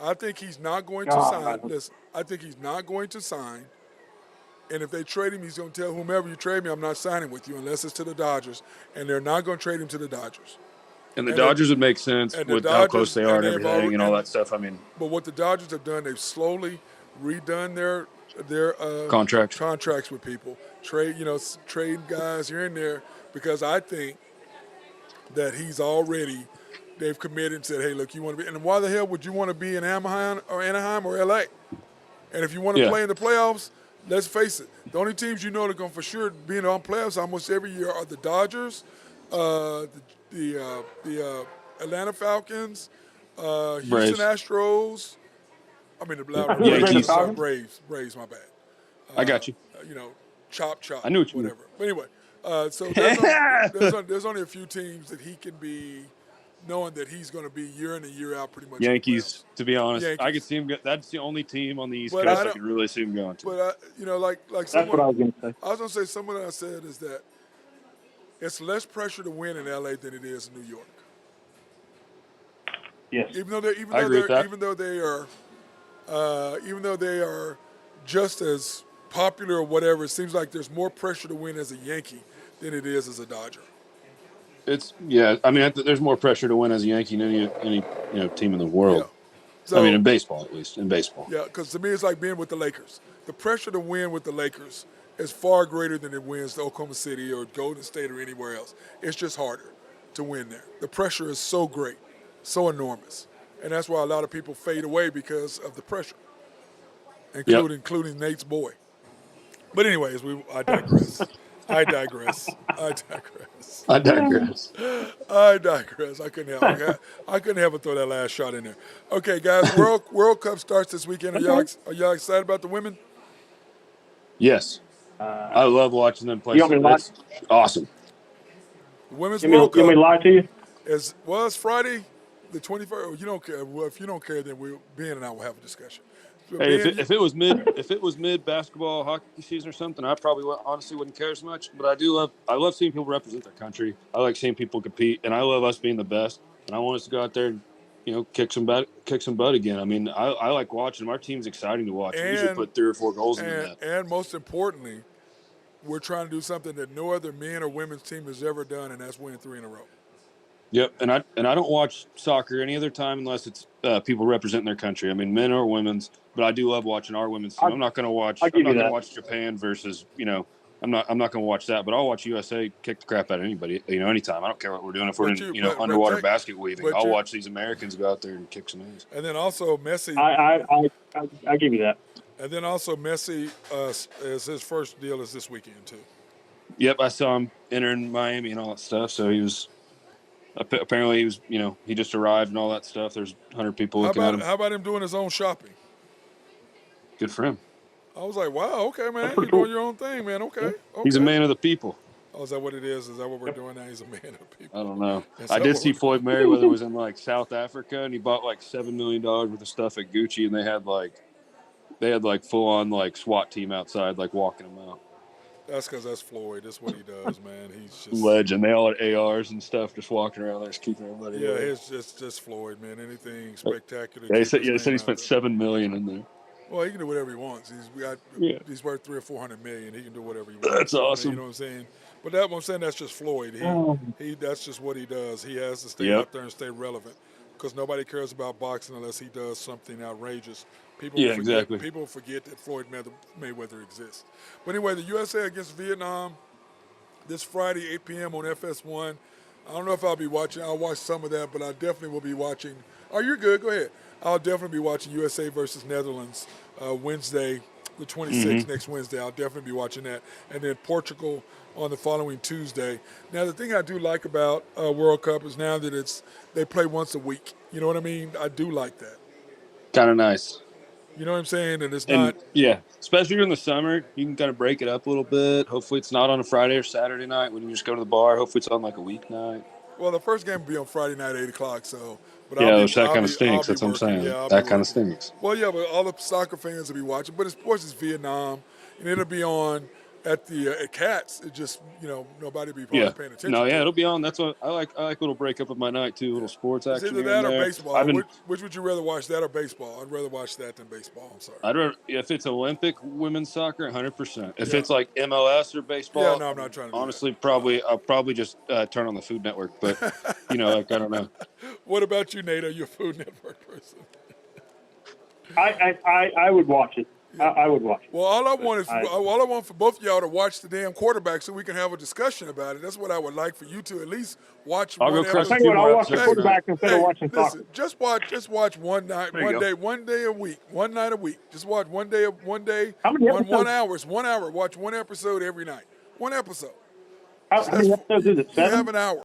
I think he's not going to God. sign. Listen, I think he's not going to sign. And if they trade him, he's going to tell whomever you trade me, I'm not signing with you unless it's to the Dodgers. And they're not going to trade him to the Dodgers. And the Dodgers would make sense with how close they are and everything and all that stuff. I mean, but what the Dodgers have done, they've slowly redone their contracts with people, trade guys here and there, because I think that they've committed and said, hey, look, you want to be, and why the hell would you want to be in Anaheim or LA? And if you want to play in the playoffs, let's face it, the only teams you know that are going for sure be in the playoffs almost every year are the Dodgers, the Atlanta Falcons, Houston Astros. I mean, the Yankees. Braves, my bad. I got you. Chop. I knew what you whatever. But anyway, so there's only a few teams that he can be, knowing that he's going to be year in and year out pretty much. Yankees, to be honest. Yankees. I could see him go. That's the only team on the East But Coast I could really see him going to. But like That's someone, what I was going to say. I was going to say, someone I said is that it's less pressure to win in LA than it is in New York. Yes. Even though they are just as popular or whatever, it seems like there's more pressure to win as a Yankee than it is as a Dodger. I mean, there's more pressure to win as a Yankee than any team in the world. Yeah. So, I mean, in baseball, at least. In baseball. Yeah, because to me, it's like being with the Lakers. The pressure to win with the Lakers is far greater than it wins to Oklahoma City or Golden State or anywhere else. It's just harder to win there. The pressure is so great, so enormous. And that's why a lot of people fade away because of the pressure, including Nate's boy. But anyways, I digress. I digress. I couldn't help but throw that last shot in there. Okay, guys, World Cup starts this weekend. Are y'all excited about the women? Yes. I love watching them play. You want me to lie? It's awesome. The Women's You want World Cup me to lie to you? it's Friday the 21st. You don't care. Well, if you don't care, then Ben and I will have a discussion. So Hey, Ben, if it was mid basketball hockey season or something, I probably honestly wouldn't care as much. But I love seeing people represent their country. I like seeing people compete, and I love us being the best. And I want us to go out there and kick some butt again. I mean, I like watching them. Our team's exciting to watch. We usually put 3 or 4 goals in the net. And most importantly, we're trying to do something that no other men or women's team has ever done, and that's win 3 in a row. Yep, and I don't watch soccer any other time unless it's people representing their country. I mean, men or women's, but I do love watching our women's team. I'm not going to watch. I'll I'm give not you going to that. watch Japan versus. I'm not going to watch that. But I'll watch USA kick the crap out of anybody. Anytime. I don't care what we're doing. If we're in underwater basket weaving, I'll watch these Americans go out there and kick some ass. And then also Messi. I give you that. And then also Messi is his first deal is this weekend too. Yep, I saw him entering Miami and all that stuff. So he was. Apparently he was, he just arrived and all that stuff. There's 100 people looking at him. How about him doing his own shopping? Good for him. I was like, wow, okay, man. You're cool. doing your own thing, man. Okay. He's a man of the people. Oh, is that what it is? Is that what we're doing now? He's a man of the people. I don't know. I did see Floyd Mayweather was in like South Africa and he bought like $7 million worth of stuff at Gucci and they had like full on like SWAT team outside like walking him out. That's because that's Floyd. That's what he does, man. He's just legend. They all had ARs and stuff, just walking around there, just keeping everybody. Yeah, it's just Floyd, man. Anything spectacular. They said he spent $7 million in there. Well, he can do whatever he wants. He's worth $300 or $400 million. He can do whatever he wants. That's awesome. You know what I'm saying? But I'm saying that's just Floyd. He that's just what he does. He has to stay out there and stay relevant because nobody cares about boxing unless he does something outrageous. People forget that Floyd Mayweather exists. But anyway, the USA against Vietnam this Friday, 8 p.m. on FS1. I don't know if I'll be watching. I'll watch some of that, but I definitely will be watching. Oh, you're good. Go ahead. I'll definitely be watching USA versus Netherlands Wednesday, the 26th, next Wednesday. I'll definitely be watching that. And then Portugal on the following Tuesday. Now, the thing I do like about World Cup is now that they play once a week. You know what I mean? I do like that. Kind of nice. You know what I'm saying? And it's not. Yeah, especially during the summer, you can kind of break it up a little bit. Hopefully, it's not on a Friday or Saturday night when you just go to the bar. Hopefully, it's on like a weeknight. Well, the first game will be on Friday night, 8 o'clock. So, but that kind of stinks. That's what I'm saying. Yeah, that kind of stinks. Well, yeah, but all the soccer fans will be watching. But of course, it's Vietnam, and it'll be on at the at Cats. It just nobody will be paying attention. No, yeah, it'll be on. That's what I like. I like a little break up of my night too. A little sports action. It's either that or baseball. Which would you rather watch, that or baseball? I'd rather watch that than baseball. I'm sorry. I'd rather if it's Olympic women's soccer, 100%. If it's like MLS or baseball, yeah, no, I'm not trying to. Honestly, I'll probably just turn on the Food Network. But I don't know. What about you, Nate? Are you a Food Network person? I would watch it. I would watch it. Well, all I want for both of y'all to watch the damn quarterback so we can have a discussion about it. That's what I would like for you to at least watch. I'll go crush I'll watch the quarterback instead of watching soccer. Just watch one night, one day a week, one night a week. Just watch one day. How many episodes? 1 hour. 1 hour. Watch one episode every night. One episode. How many episodes is it? 7? You have an hour.